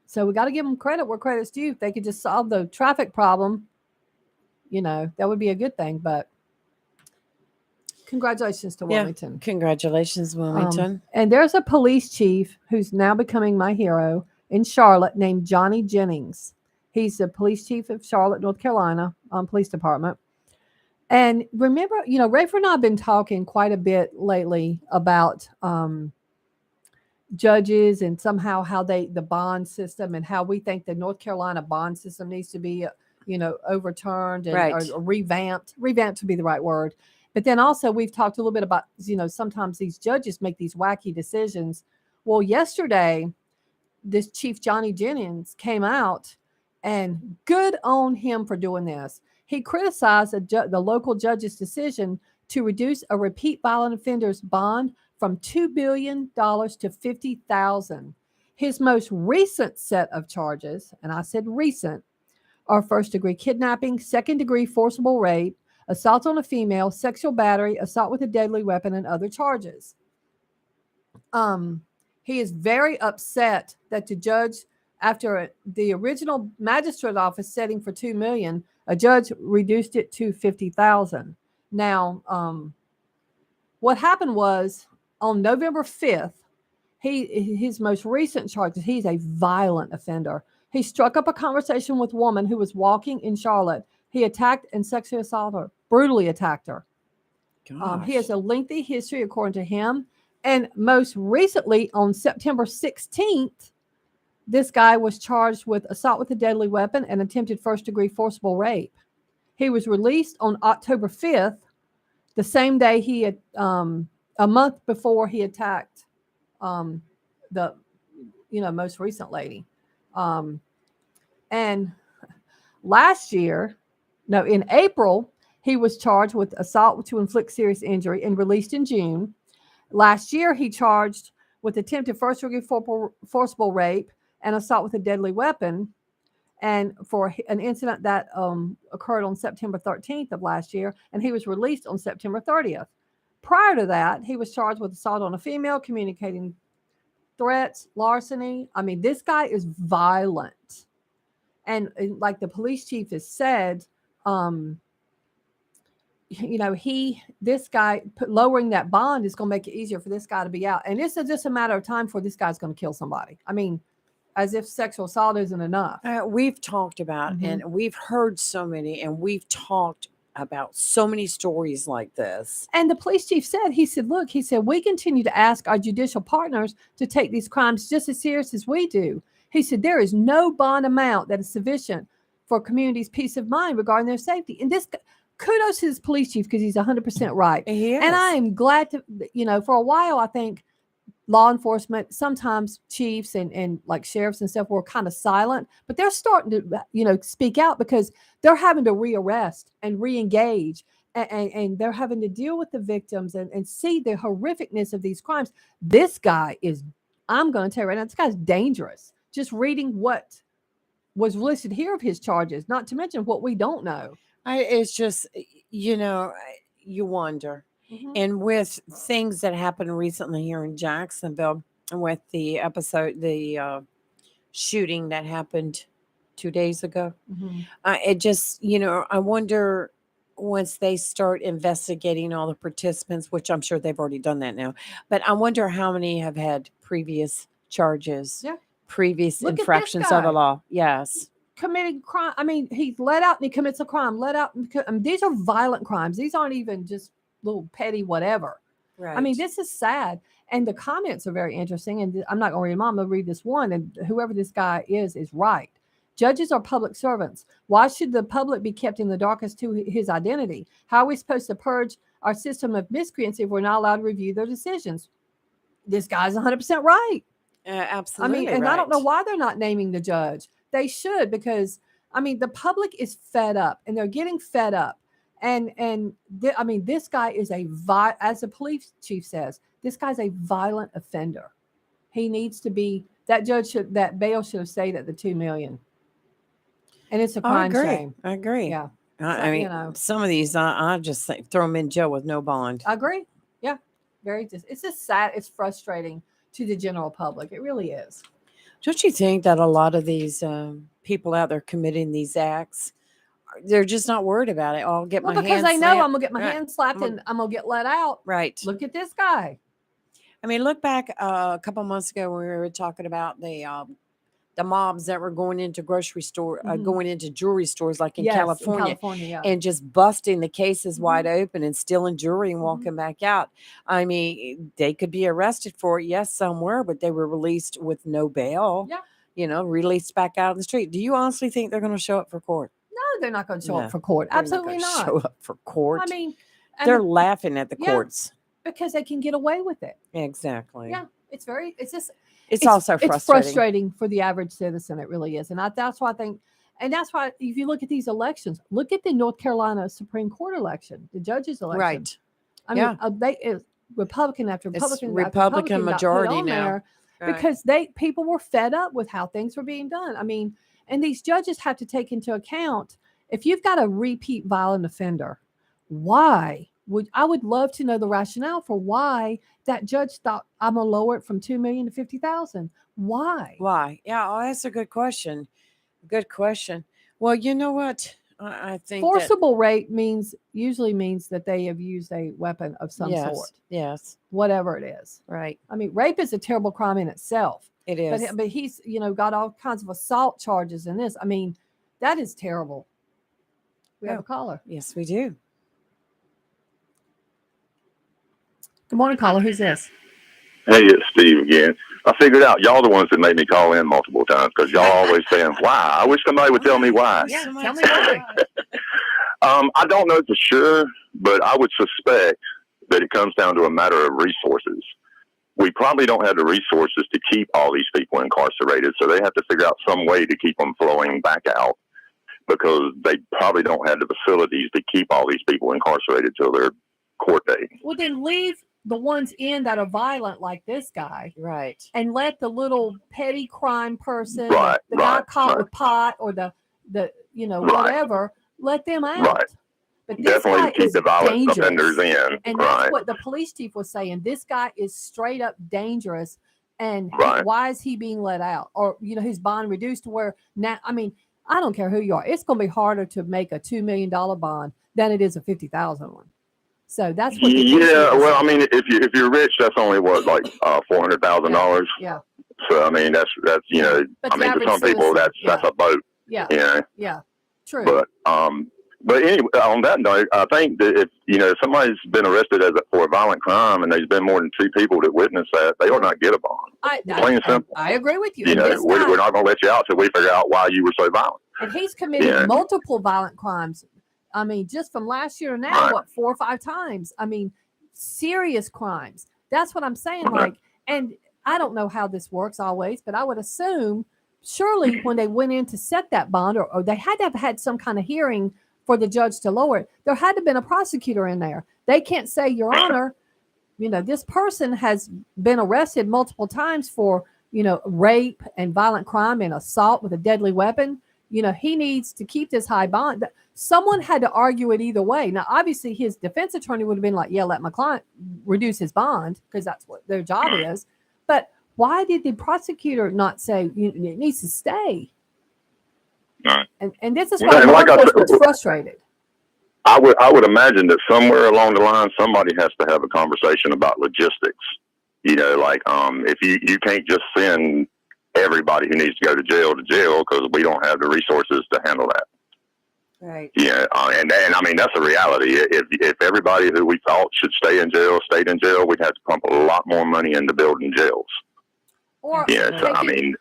So we got to give them credit where credit's due. If they could just solve the traffic problem, that would be a good thing. But congratulations to Wilmington. Congratulations, Wilmington. And there's a police chief who's now becoming my hero in Charlotte named Johnny Jennings. He's the police chief of Charlotte, North Carolina, police department. And remember, Rafer and I have been talking quite a bit lately about judges and somehow how the bond system and how we think the North Carolina bond system needs to be, overturned and Right. or revamped. Revamped would be the right word. But then also we've talked a little bit about, sometimes these judges make these wacky decisions. Well, yesterday, this Chief Johnny Jennings came out, and good on him for doing this. He criticized the local judge's decision to reduce a repeat violent offender's bond from $2 billion to $50,000. His most recent set of charges, and I said recent, are first-degree kidnapping, second-degree forcible rape, assault on a female, sexual battery, assault with a deadly weapon, and other charges. He is very upset that the judge, after the original magistrate office setting for $2 million, a judge reduced it to $50,000. Now, what happened was on November 5th, his most recent charges, he's a violent offender. He struck up a conversation with a woman who was walking in Charlotte. He attacked and sexually assaulted her, brutally attacked her. He has a lengthy history, according to him. And most recently, on September 16th, this guy was charged with assault with a deadly weapon and attempted first-degree forcible rape. He was released on October 5th, the same day he had, a month before he attacked the, most recent lady. And in April, he was charged with assault to inflict serious injury and released in June. Last year, he charged with attempted first-degree forcible rape and assault with a deadly weapon, and for an incident that occurred on September 13th of last year, and he was released on September 30th. Prior to that, he was charged with assault on a female, communicating threats, larceny. I mean, this guy is violent. And like the police chief has said, this guy lowering that bond is going to make it easier for this guy to be out. And it's just a matter of time before this guy's going to kill somebody. I mean, as if sexual assault isn't enough. We've talked about, and we've heard so many, and we've talked about so many stories like this. And the police chief said, look, we continue to ask our judicial partners to take these crimes just as serious as we do. He said, there is no bond amount that is sufficient for communities' peace of mind regarding their safety. And this, kudos to this police chief, because he's 100% right. He is. And I am glad to, for a while, I think law enforcement, sometimes chiefs and like sheriffs and stuff were kind of silent, but they're starting to, speak out, because they're having to rearrest and re-engage, and they're having to deal with the victims and see the horrificness of these crimes. This guy is, I'm going to tell you right now, this guy's dangerous. Just reading what was listed here of his charges, not to mention what we don't know. It's just, you wonder. Mm-hmm. And with things that happened recently here in Jacksonville, with the episode, the shooting that happened 2 days ago, it just, I wonder, once they start investigating all the participants, which I'm sure they've already done that now, but I wonder how many have had previous charges, previous infractions of the law. Yes. Committing crime. I mean, he's let out and he commits a crime. These are violent crimes. These aren't even just little petty whatever. Right. I mean, this is sad. And the comments are very interesting. And I'm not going to read them all. I'm going to read this one. And whoever this guy is right. Judges are public servants. Why should the public be kept in the dark as to his identity? How are we supposed to purge our system of miscreants if we're not allowed to review their decisions? This guy's 100% right. Absolutely. I mean, and I don't know why they're not naming the judge. They should, because, the public is fed up, and they're getting fed up. This guy is as the police chief says, this guy's a violent offender. He needs to be, that bail should have stayed at the $2 million. And it's a crime shame. I agree. Yeah. I mean, you know. some of these, I just think throw them in jail with no bond. I agree. Yeah, it's just sad. It's frustrating to the general public. It really is. Don't you think that a lot of these people out there committing these acts, they're just not worried about it? Oh, I'll get Well, my because hand they know I'm slapped. gonna get my Right. hand slapped I'm gonna- and I'm gonna get let out. Right. Look at this guy. I mean, look back a couple months ago when we were talking about the mobs that were going into grocery store, Mhm. going into jewelry stores like in Yes, California, in California, yeah. and just busting the cases Mhm. wide open and stealing jewelry and walking back out. I mean, they could be arrested for it, yes, somewhere, but they were released with no bail. Yeah. You know, released back out on the street. Do you honestly think they're going to show up for court? No, they're not going to show No, up for court. They're Absolutely gonna not. show up for court. I mean, and they're laughing at the yeah. courts. because they can get away with it. Exactly. Yeah, it's just It's also frustrating. It's frustrating for the average citizen. It really is, and that's why I think, and that's why if you look at these elections, look at the North Carolina Supreme Court election, the judges election. Right. I Yeah. mean, it's Republican after It's Republican after Republican Republican got put majority on now. there Right. because people were fed up with how things were being done. I mean, and these judges have to take into account if you've got a repeat violent offender, why I would love to know the rationale for why that judge thought I'm gonna lower it from 2 million to 50,000. Why? Why? Yeah, oh, that's a good question. Good question. Well, you know what? I think that, Forcible rape usually means that they have used a weapon of some yes, sort, yes, whatever it is. right. I mean, rape is a terrible crime in itself. It is. But he's got all kinds of assault charges in this. I mean, that is terrible. We have a caller. Yes, we do. Good morning, caller. Who's this? Hey, it's Steve again. I figured out y'all the ones that made me call in multiple times because y'all always saying why. I wish somebody would tell me why. Yeah, tell me why. I don't know for sure, but I would suspect that it comes down to a matter of resources. We probably don't have the resources to keep all these people incarcerated, so they have to figure out some way to keep them flowing back out because they probably don't have the facilities to keep all these people incarcerated till their court date. Well, then leave the ones in that are violent like this guy Right. and let the little petty crime person, Right, the guy right, caught right. with pot or the Right. whatever, let them out. Right. But this Definitely guy keep is the violent dangerous. offenders in. And right. that's what the police chief was saying. This guy is straight up dangerous. And Right. why is he being let out? Or, his bond reduced to where now, I mean, I don't care who you are. It's going to be harder to make a $2 million bond than it is a $50,000 one. So that's what. Yeah, well, I mean, if you're rich, that's only what, like $400,000. Yeah. So I mean, that's But I the mean, for average some people, citizen, that's a boat. Yeah. You know. Yeah. True. But anyway, on that note, I think that if somebody's been arrested for a violent crime and there's been more than 2 people that witness that, they ought not get a bond. Plain and simple. I agree with you. You know, we're not going to let you out till we figure out why you were so violent. And he's committed multiple violent crimes. I mean, just from last year to now, Right. 4 or 5 times. I mean, serious crimes. That's what I'm saying. Right. Like, and I don't know how this works always, but I would assume surely when they went in to set that bond or they had to have had some kind of hearing for the judge to lower it, there had to have been a prosecutor in there. They can't say, Your Honor, this person has been arrested multiple times for, rape and violent crime and assault with a deadly weapon. He needs to keep this high bond. Someone had to argue it either way. Now, obviously, his defense attorney would have been like, yeah, let my client reduce his bond because that's what their job is. But why did the prosecutor not say it needs to stay? Right. And this is Well, why and law like I said, enforcement's frustrated. I would imagine that somewhere along the line, somebody has to have a conversation about logistics. If you can't just send everybody who needs to go to jail because we don't have the resources to handle that. Right. Yeah, and I mean that's a reality. If everybody who we thought should stay in jail stayed in jail, we'd have to pump a lot more money into building jails. Or So I mean,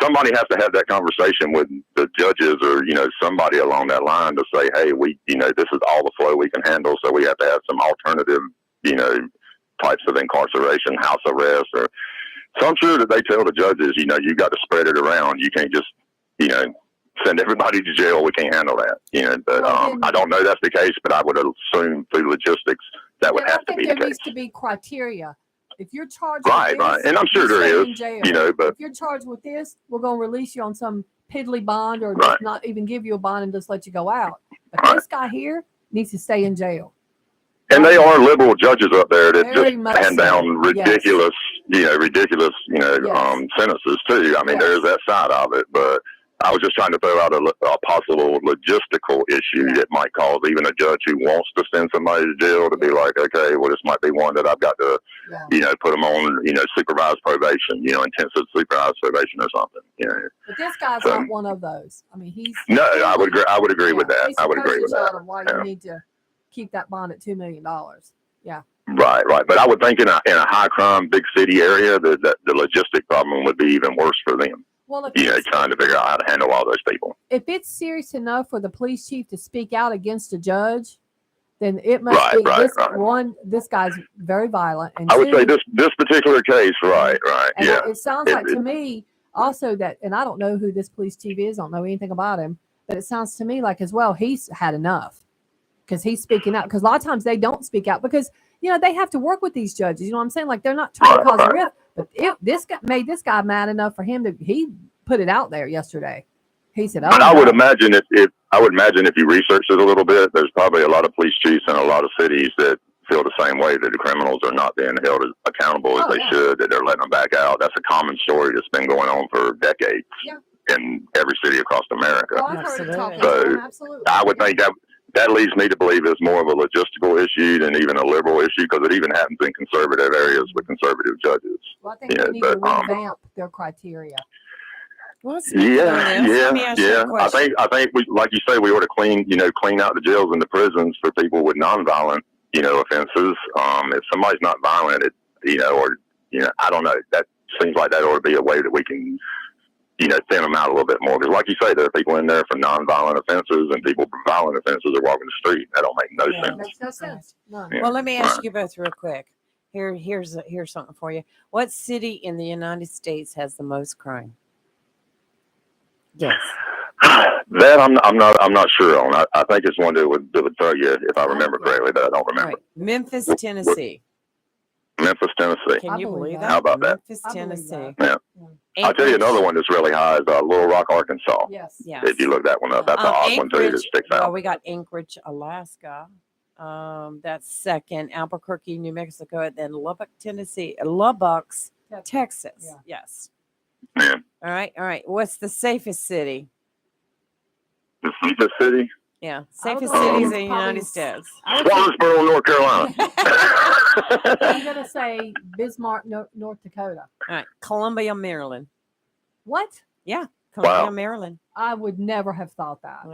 somebody has to have that conversation with the judges or somebody along that line to say, hey, this is all the flow we can handle, so we have to have some alternative types of incarceration, house arrest, or. So I'm sure that they tell the judges, you got to spread it around. You can't just send everybody to jail. We can't handle that. But I don't know that's the case, but I would assume through logistics that would have to be the there case. needs to be criteria. If you're charged Right, with this, and I'm sure you there stay is, in jail. but if you're charged with this, we're going to release you on some piddly bond or Right. just not even give you a bond and just let you go out. But Right. this guy here needs to stay in jail. And they are liberal judges up there that Very just much hand so. down ridiculous, ridiculous, Yes. sentences too. I mean, Yes. there's that side of it, but I was just trying to throw out a possible logistical issue that might cause even a judge who wants to send somebody to jail to be like, okay, well, this might be one that I've got to, put them on, supervised probation, intensive supervised probation or something, But this guy's So- not one of those. I mean, he's No, I would agree. I would agree with that. He's I would the agree with poster that. child of why Yeah. you need to keep that bond at $2 million. Yeah. Right. But I would think in a high crime, big city area, that the logistic problem would be even worse for them. Well, if Trying to figure out how to handle all those people. if it's serious enough for the police chief to speak out against a judge, then it must Right, be right, this right. one. This guy's very violent, and I would say two, this particular case, right, and yeah. it sounds like to me also that, and I don't know who this police chief is. I don't know anything about him, but it sounds to me like as well he's had enough because he's speaking out. Because a lot of times they don't speak out because they have to work with these judges. You know what I'm saying? Like they're not trying to cause a rift, but this guy made this guy mad enough for him to he put it out there yesterday. He said, "Oh, But I no." would imagine if you research it a little bit, there's probably a lot of police chiefs in a lot of cities that feel the same way, that the criminals are not being held as accountable as they should, that they're letting them back out. That's a common story that's been going on for decades in every city across America. Well, I've heard him talking So, to him, absolutely. I would think that leads me to believe it's more of a logistical issue than even a liberal issue, because it even happens in conservative areas with conservative judges. Well, I think they need to revamp their criteria. Well, speaking on this, let me ask you a question. I think we, like you say, we ought to clean out the jails and the prisons for people with nonviolent, offenses. If somebody's not violent, I don't know. That seems like that ought to be a way that we can, thin them out a little bit more. Because, like you say, there are people in there for nonviolent offenses, and people for violent offenses are walking the street. That don't make no sense. Makes no sense. None. Yeah. Well, let me ask you both real quick. Here's something for you. What city in the United States has the most crime? Yes. That I'm not sure on. I think it's one that would tell you if I remember correctly, but I don't All remember. right. Memphis, Tennessee. Memphis, Tennessee. Can I you believe believe that. that? How about that? Memphis, I believe Tennessee. Yeah. I'll tell you another one that's really high is Little Rock, Arkansas. Yes. Yes. If you look that one up, that's an odd one too that sticks Well, out. we got Anchorage, Alaska. That's second. Albuquerque, New Mexico, and then Lubbock, Tennessee. Lubbock's, Texas. Yeah. Yes. Yeah. All right. What's the safest city? The safest city? Yeah. I would Safest go cities in with the probably United States. Swansboro, North Carolina. I'm going to say Bismarck, North Dakota. All right. Columbia, Maryland. What? Yeah. Columbia, Wow. Maryland. I would never have thought that.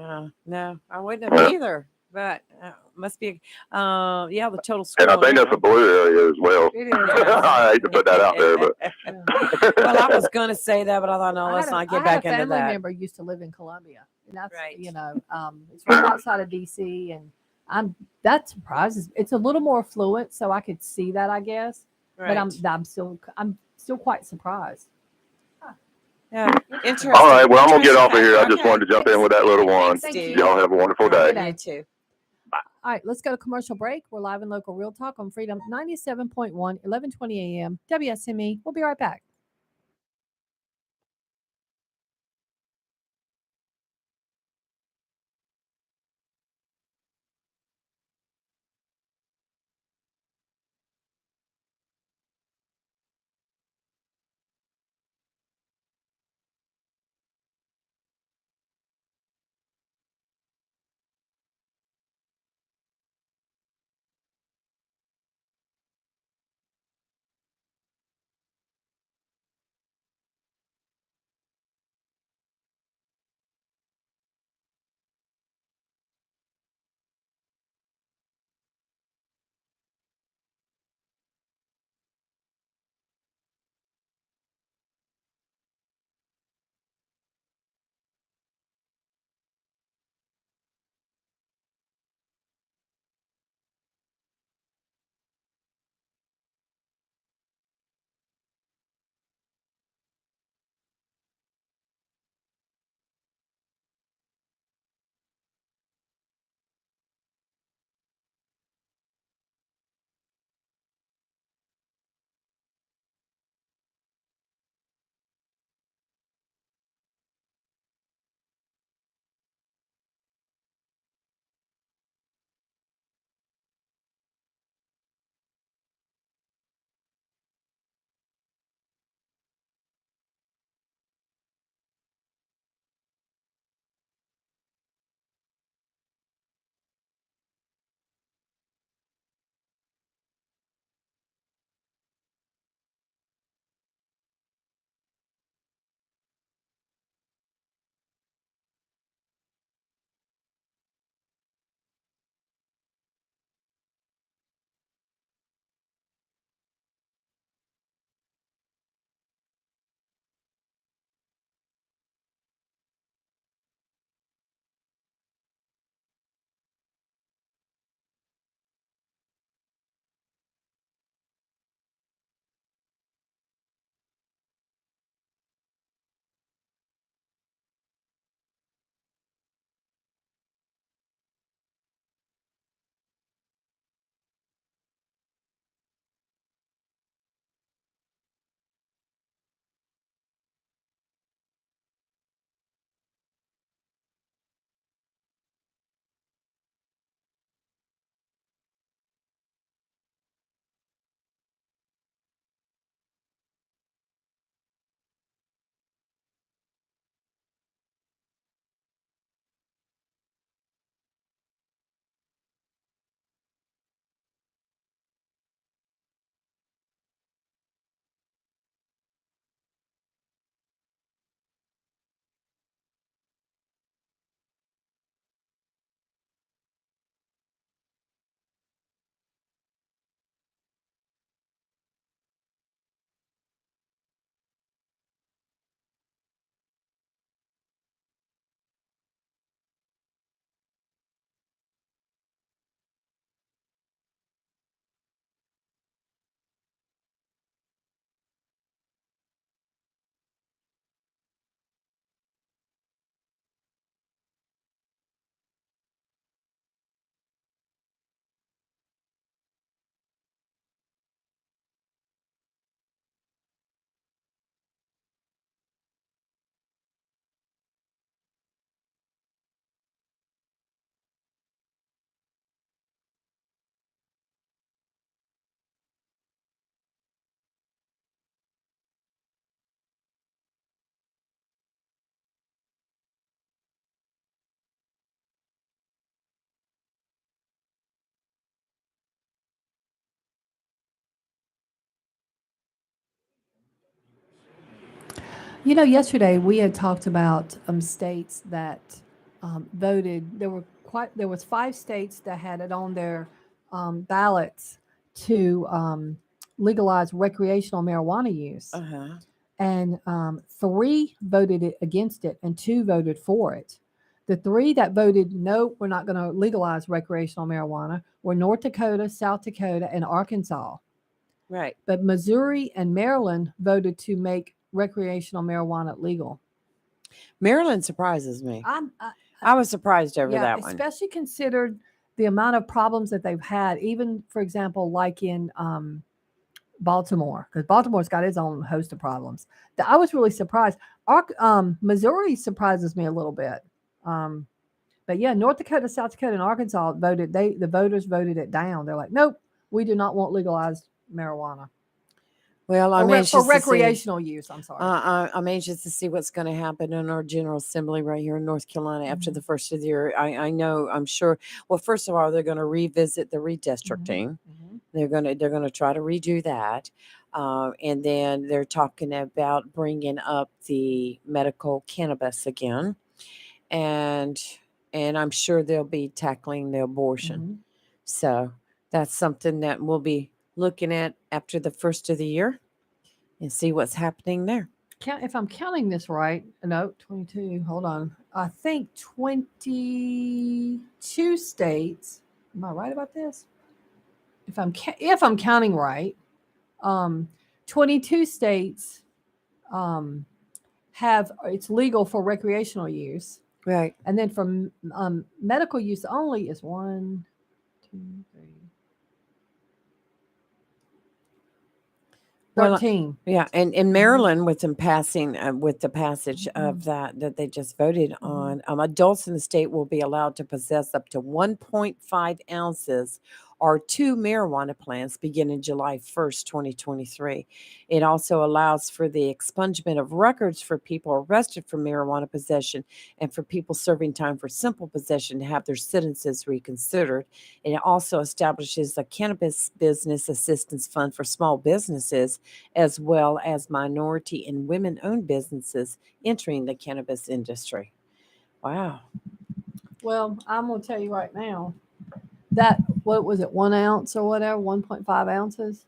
No, I wouldn't have either. But must be, the total score. And I think that's a blue area as well. It is. I hate to put that out there, but Well, I was going to say that, but I thought, no, let's not get back I had into a family that. member used to live in Columbia, and that's Right. it's right outside of DC, and that surprises. It's a little more affluent, so I could see that, I guess. Right. But I'm still quite surprised. Yeah, interesting. all right. Well, I'm gonna get Interesting off of here. I fact. just Okay. wanted to jump in with that little one. Thanks, Steve. Y'all have a wonderful day. You too. All right, let's go to commercial break. We're live in local real talk on Freedom 97.1, 1120 a.m. WSME. We'll be right back. Yesterday we had talked about states that voted. There was 5 states that had it on their ballots to legalize recreational marijuana use, Uh-huh. and 3 voted against it, and 2 voted for it. The 3 that voted no, we're not going to legalize recreational marijuana were North Dakota, South Dakota, and Arkansas. Right. But Missouri and Maryland voted to make recreational marijuana legal. Maryland surprises me. I'm, I was surprised over yeah, that one. especially considered the amount of problems that they've had. Even, for example, like in Baltimore, because Baltimore's got its own host of problems. I was really surprised. Missouri surprises me a little bit. Um, but yeah, North Dakota, South Dakota, and Arkansas voted. The voters voted it down. They're like, nope, we do not want legalized marijuana. Well, I'm For anxious to see. recreational use. I'm sorry. I'm anxious to see what's going to happen in our General Assembly right here in North Carolina after Mhm. the first of the year. I know, I'm sure. Well, first of all, they're going to revisit the redistricting. Mhm. They're going to try to redo that, and then they're talking about bringing up the medical cannabis again, and I'm sure they'll be tackling the abortion. Mhm. So that's something that we'll be looking at after the first of the year and see what's happening there. If I'm counting this right, no, 22. Hold on. I think 22 states. Am I right about this? If I'm counting right, um, 22 states um, have it's legal for recreational use, Right. and then for medical use only is 1, 2, 3, Well, 13. yeah, and in Mhm. Maryland, with them passing, with the passage of Mhm. that they just voted Mhm. on, adults in the state will be allowed to possess up to 1.5 ounces or 2 marijuana plants beginning July 1st, 2023. It also allows for the expungement of records for people arrested for marijuana possession and for people serving time for simple possession to have their sentences reconsidered. And it also establishes a cannabis business assistance fund for small businesses as well as minority and women owned businesses entering the cannabis industry. Wow. Well, I'm going to tell you right now that what was it, 1 ounce or whatever, 1.5 ounces?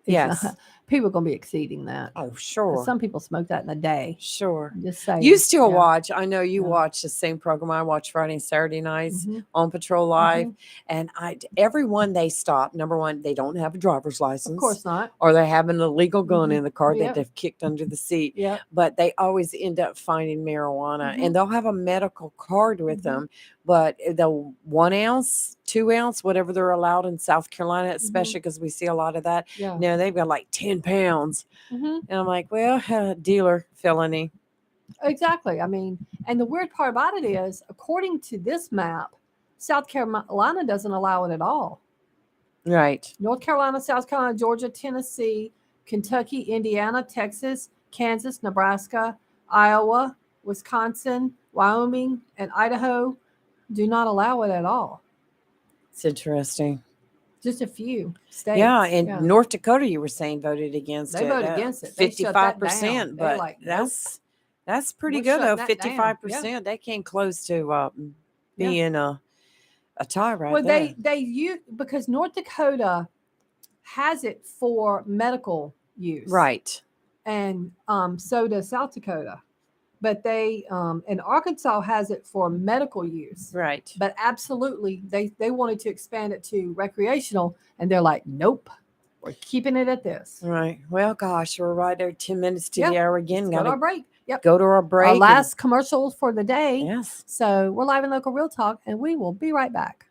Is Yes. people are going to be exceeding that. Oh, 'Cause sure. some people smoke that in a day. Sure. I'm just saying. You still Yeah. watch. I know you Yeah. watch the same program I watch Friday and Saturday nights Mhm. on Patrol Live. Mhm. And everyone they stop, number one, they don't have a driver's Of license, course not. or they have an illegal gun Mhm. in the car that Yep. they've kicked under the seat. Yep. But they always end up finding marijuana, Mhm. and they'll have a medical card with Mhm. them. But the 1 ounce, 2 ounce, whatever they're allowed in South Carolina, Mhm. especially because we see a lot of that. Yeah. They've got like 10 pounds. Mhm. And I'm like, well, dealer felony. Exactly. I mean, and the weird part about it is, according to this map, South Carolina doesn't allow it at all. Right. North Carolina, South Carolina, Georgia, Tennessee, Kentucky, Indiana, Texas, Kansas, Nebraska, Iowa, Wisconsin, Wyoming, and Idaho do not allow it at all. It's interesting. Just a few states. Yeah, and Yeah. North Dakota, you were saying, voted against They it. voted against it. They shut that down. 55%, They're but like, nope, that's pretty we're good though. shutting that down. Yeah. 55%. They came close to Yeah. being a tie right Well, there. they use, because North Dakota has it for medical use, Right. and so does South Dakota. But they and Arkansas has it for medical use. Right. But absolutely, they wanted to expand it to recreational, and they're like, nope, we're keeping it at this. Right. Well, gosh, we're right there 10 minutes to Yep. the hour again. Let's go to Gotta our break. Yep. go to our break. Our last commercial for the day. Yes. So we're live in Local Real Talk, and we will be right back.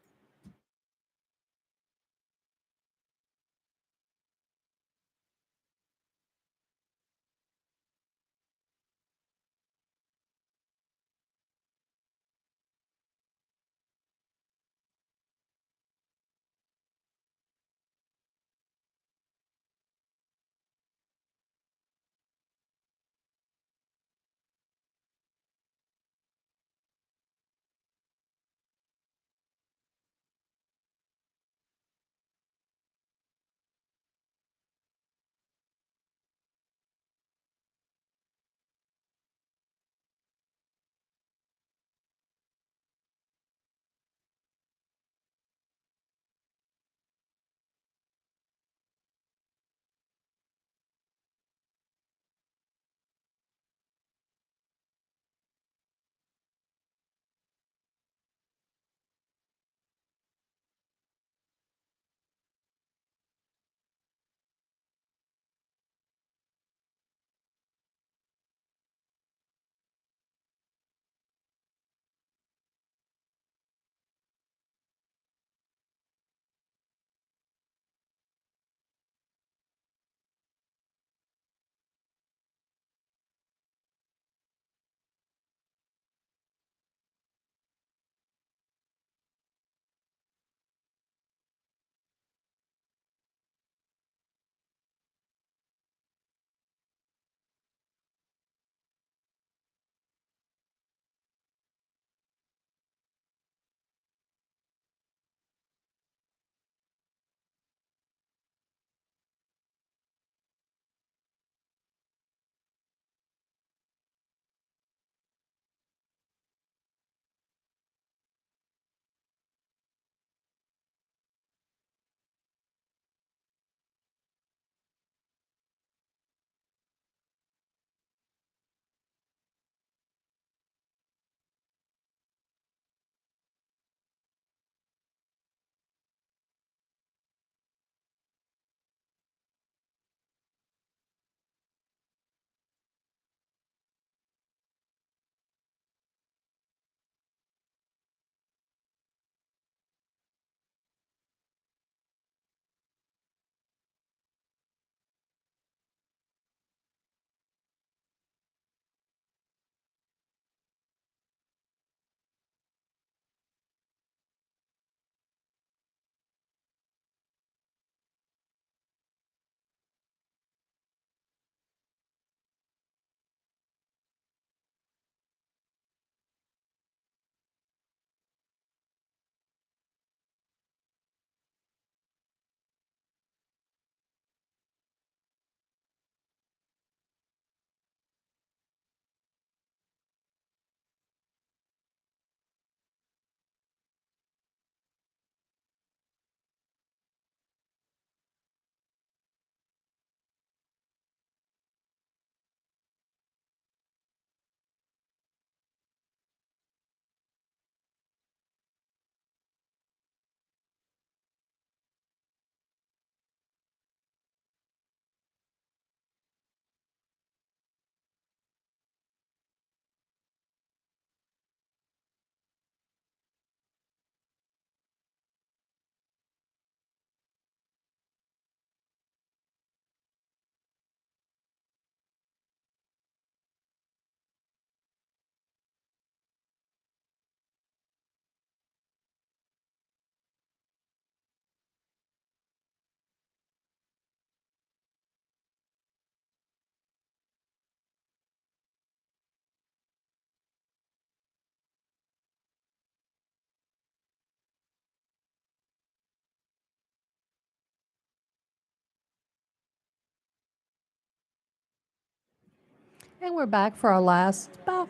And we're back for our last about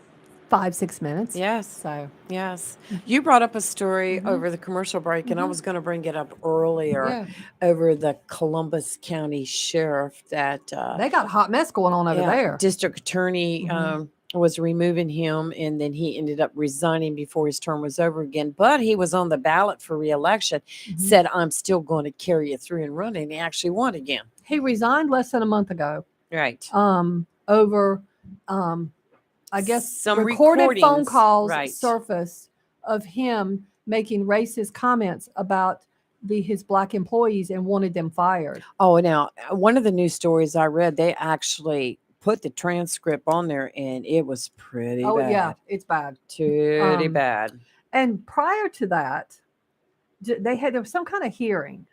5-6 minutes. Yes. So, Yes. You brought up a story Mhm. over the commercial break, and I Mhm. was going to bring it up earlier yeah, over the Columbus County Sheriff that they got a hot mess going on over there. District Attorney Mhm. was removing him, and then he ended up resigning before his term was over again. But he was on the ballot for reelection, Mhm. said, I'm still going to carry it through and run, and he actually won again. He resigned less than a month ago. Right. Over, I guess, Some recorded phone recordings, calls right. surfaced of him making racist comments about his black employees and wanted them fired. Oh, now, one of the news stories I read, they actually put the transcript on there, and it was pretty Oh bad. yeah, it's bad. Pretty bad. And prior to that, there was some kind of hearing.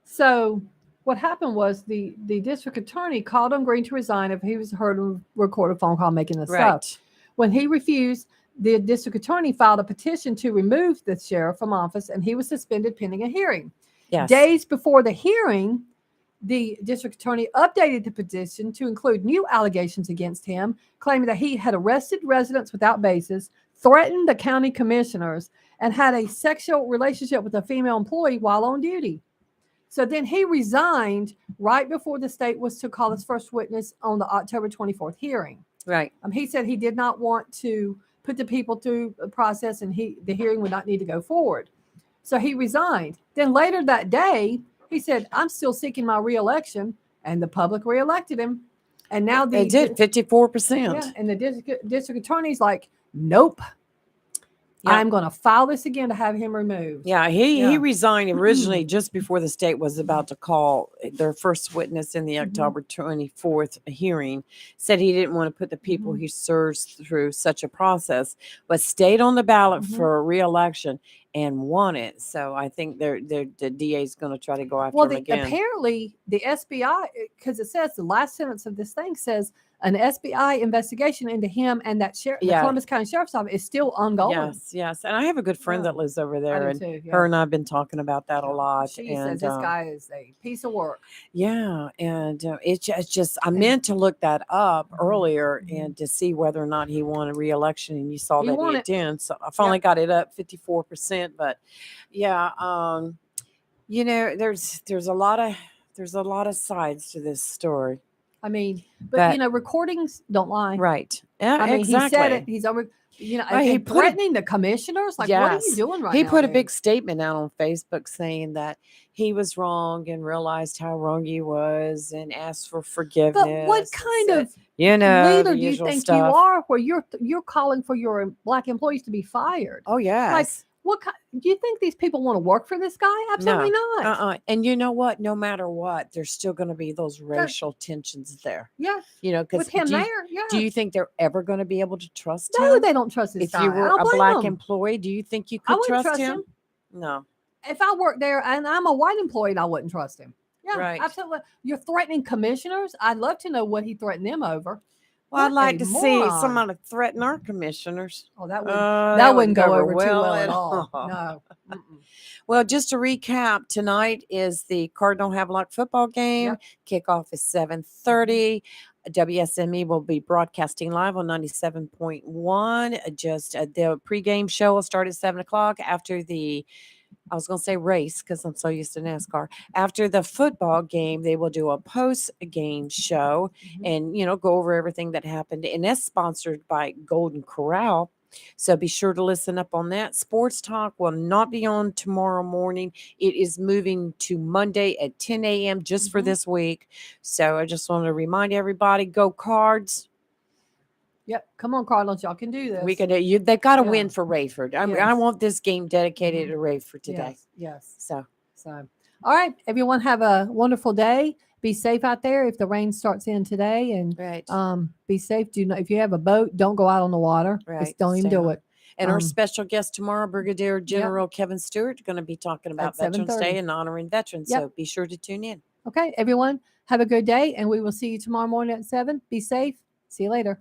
So what happened was the district attorney called on Green to resign if he was heard a recorded phone call making this Right. stuff. When he refused, the district attorney filed a petition to remove the sheriff from office, and he was suspended pending a hearing. Yes. Days before the hearing, the district attorney updated the petition to include new allegations against him, claiming that he had arrested residents without basis, threatened the county commissioners, and had a sexual relationship with a female employee while on duty. So then he resigned right before the state was to call his first witness on the October 24th hearing. Right. He said he did not want to put the people through the process, and the hearing would not need to go forward. So he resigned. Then later that day, he said, I'm still seeking my reelection, and the public reelected him. And now They did 54%. Yeah, and the district attorney's like, nope. Yeah. I'm going to file this again to have him removed. Yeah, he Yeah. resigned originally just before the state was about to call their first witness in the October 24th hearing. Said he didn't want to put the people he serves through such a process, but stayed on the ballot for re-election and won it. So I think the DA is going to try to go after him again. Apparently the SBI, because it says the last sentence of this thing says an SBI investigation into him and that the Columbus County Sheriff's Office is still ongoing. Yes. And I have a good friend that lives over there, and too, her and I have been talking about that a lot. She and says this guy is a piece of work. Yeah, and it's just I meant to look that up earlier and to see whether or not he won a re-election, and you saw He that won he it. did. So I finally got it up 54%. But yeah, there's a lot of sides to this story. I mean, but recordings don't lie. Right. Yeah, I mean, exactly. he said it. He's over. Right, he and put threatening the commissioners. Like, what are you doing right now? He put a dude? big statement out on Facebook saying that he was wrong and realized how wrong he was and asked for forgiveness. But what kind of leader do you think you are, where you're calling for your black employees to be fired? Oh yes. Like, what do you think these people want to work for this guy? Absolutely not. And you know what? No matter what, there's still going to be those racial tensions there. Yeah. Because with him there. Yeah. Do you think they're ever going to be able to trust him? No, they don't trust this if guy. you were a black employee, do you think you could trust him? No. If I worked there and I'm a white employee, I wouldn't trust him. Yeah, right. Absolutely. You're threatening commissioners. I'd love to know what he threatened them over. Well, I'd like to see somebody threaten our commissioners. Oh, that wouldn't go over too well at all. No. Well, just to recap, tonight is the Cardinal Havelock football game. Yep. Kickoff is 7:30. WSME will be broadcasting live on 97.1. Just the pregame show will start at 7:00 after I was going to say race because I'm so used to NASCAR. After the football game, they will do a post-game show and, go over everything that happened. And that's sponsored by Golden Corral. So be sure to listen up on that. Sports Talk will not be on tomorrow morning. It is moving to Monday at 10 a.m. just for this week. So I just want to remind everybody, go Cards. Yep. Come on, Cardinals. Y'all can do this. We can. They've got to win for Rayford. I want this game dedicated to Rayford today. Yes. So, all right, everyone, have a wonderful day. Be safe out there if the rain starts in today, and be safe. If you have a boat, don't go out on the water. Right. Just don't even do it. And our special guest tomorrow, Brigadier General Kevin Stewart, going to be talking about Veterans Day and honoring veterans. So be sure to tune in. Okay, everyone, have a good day, and we will see you tomorrow morning at 7. Be safe. See you later.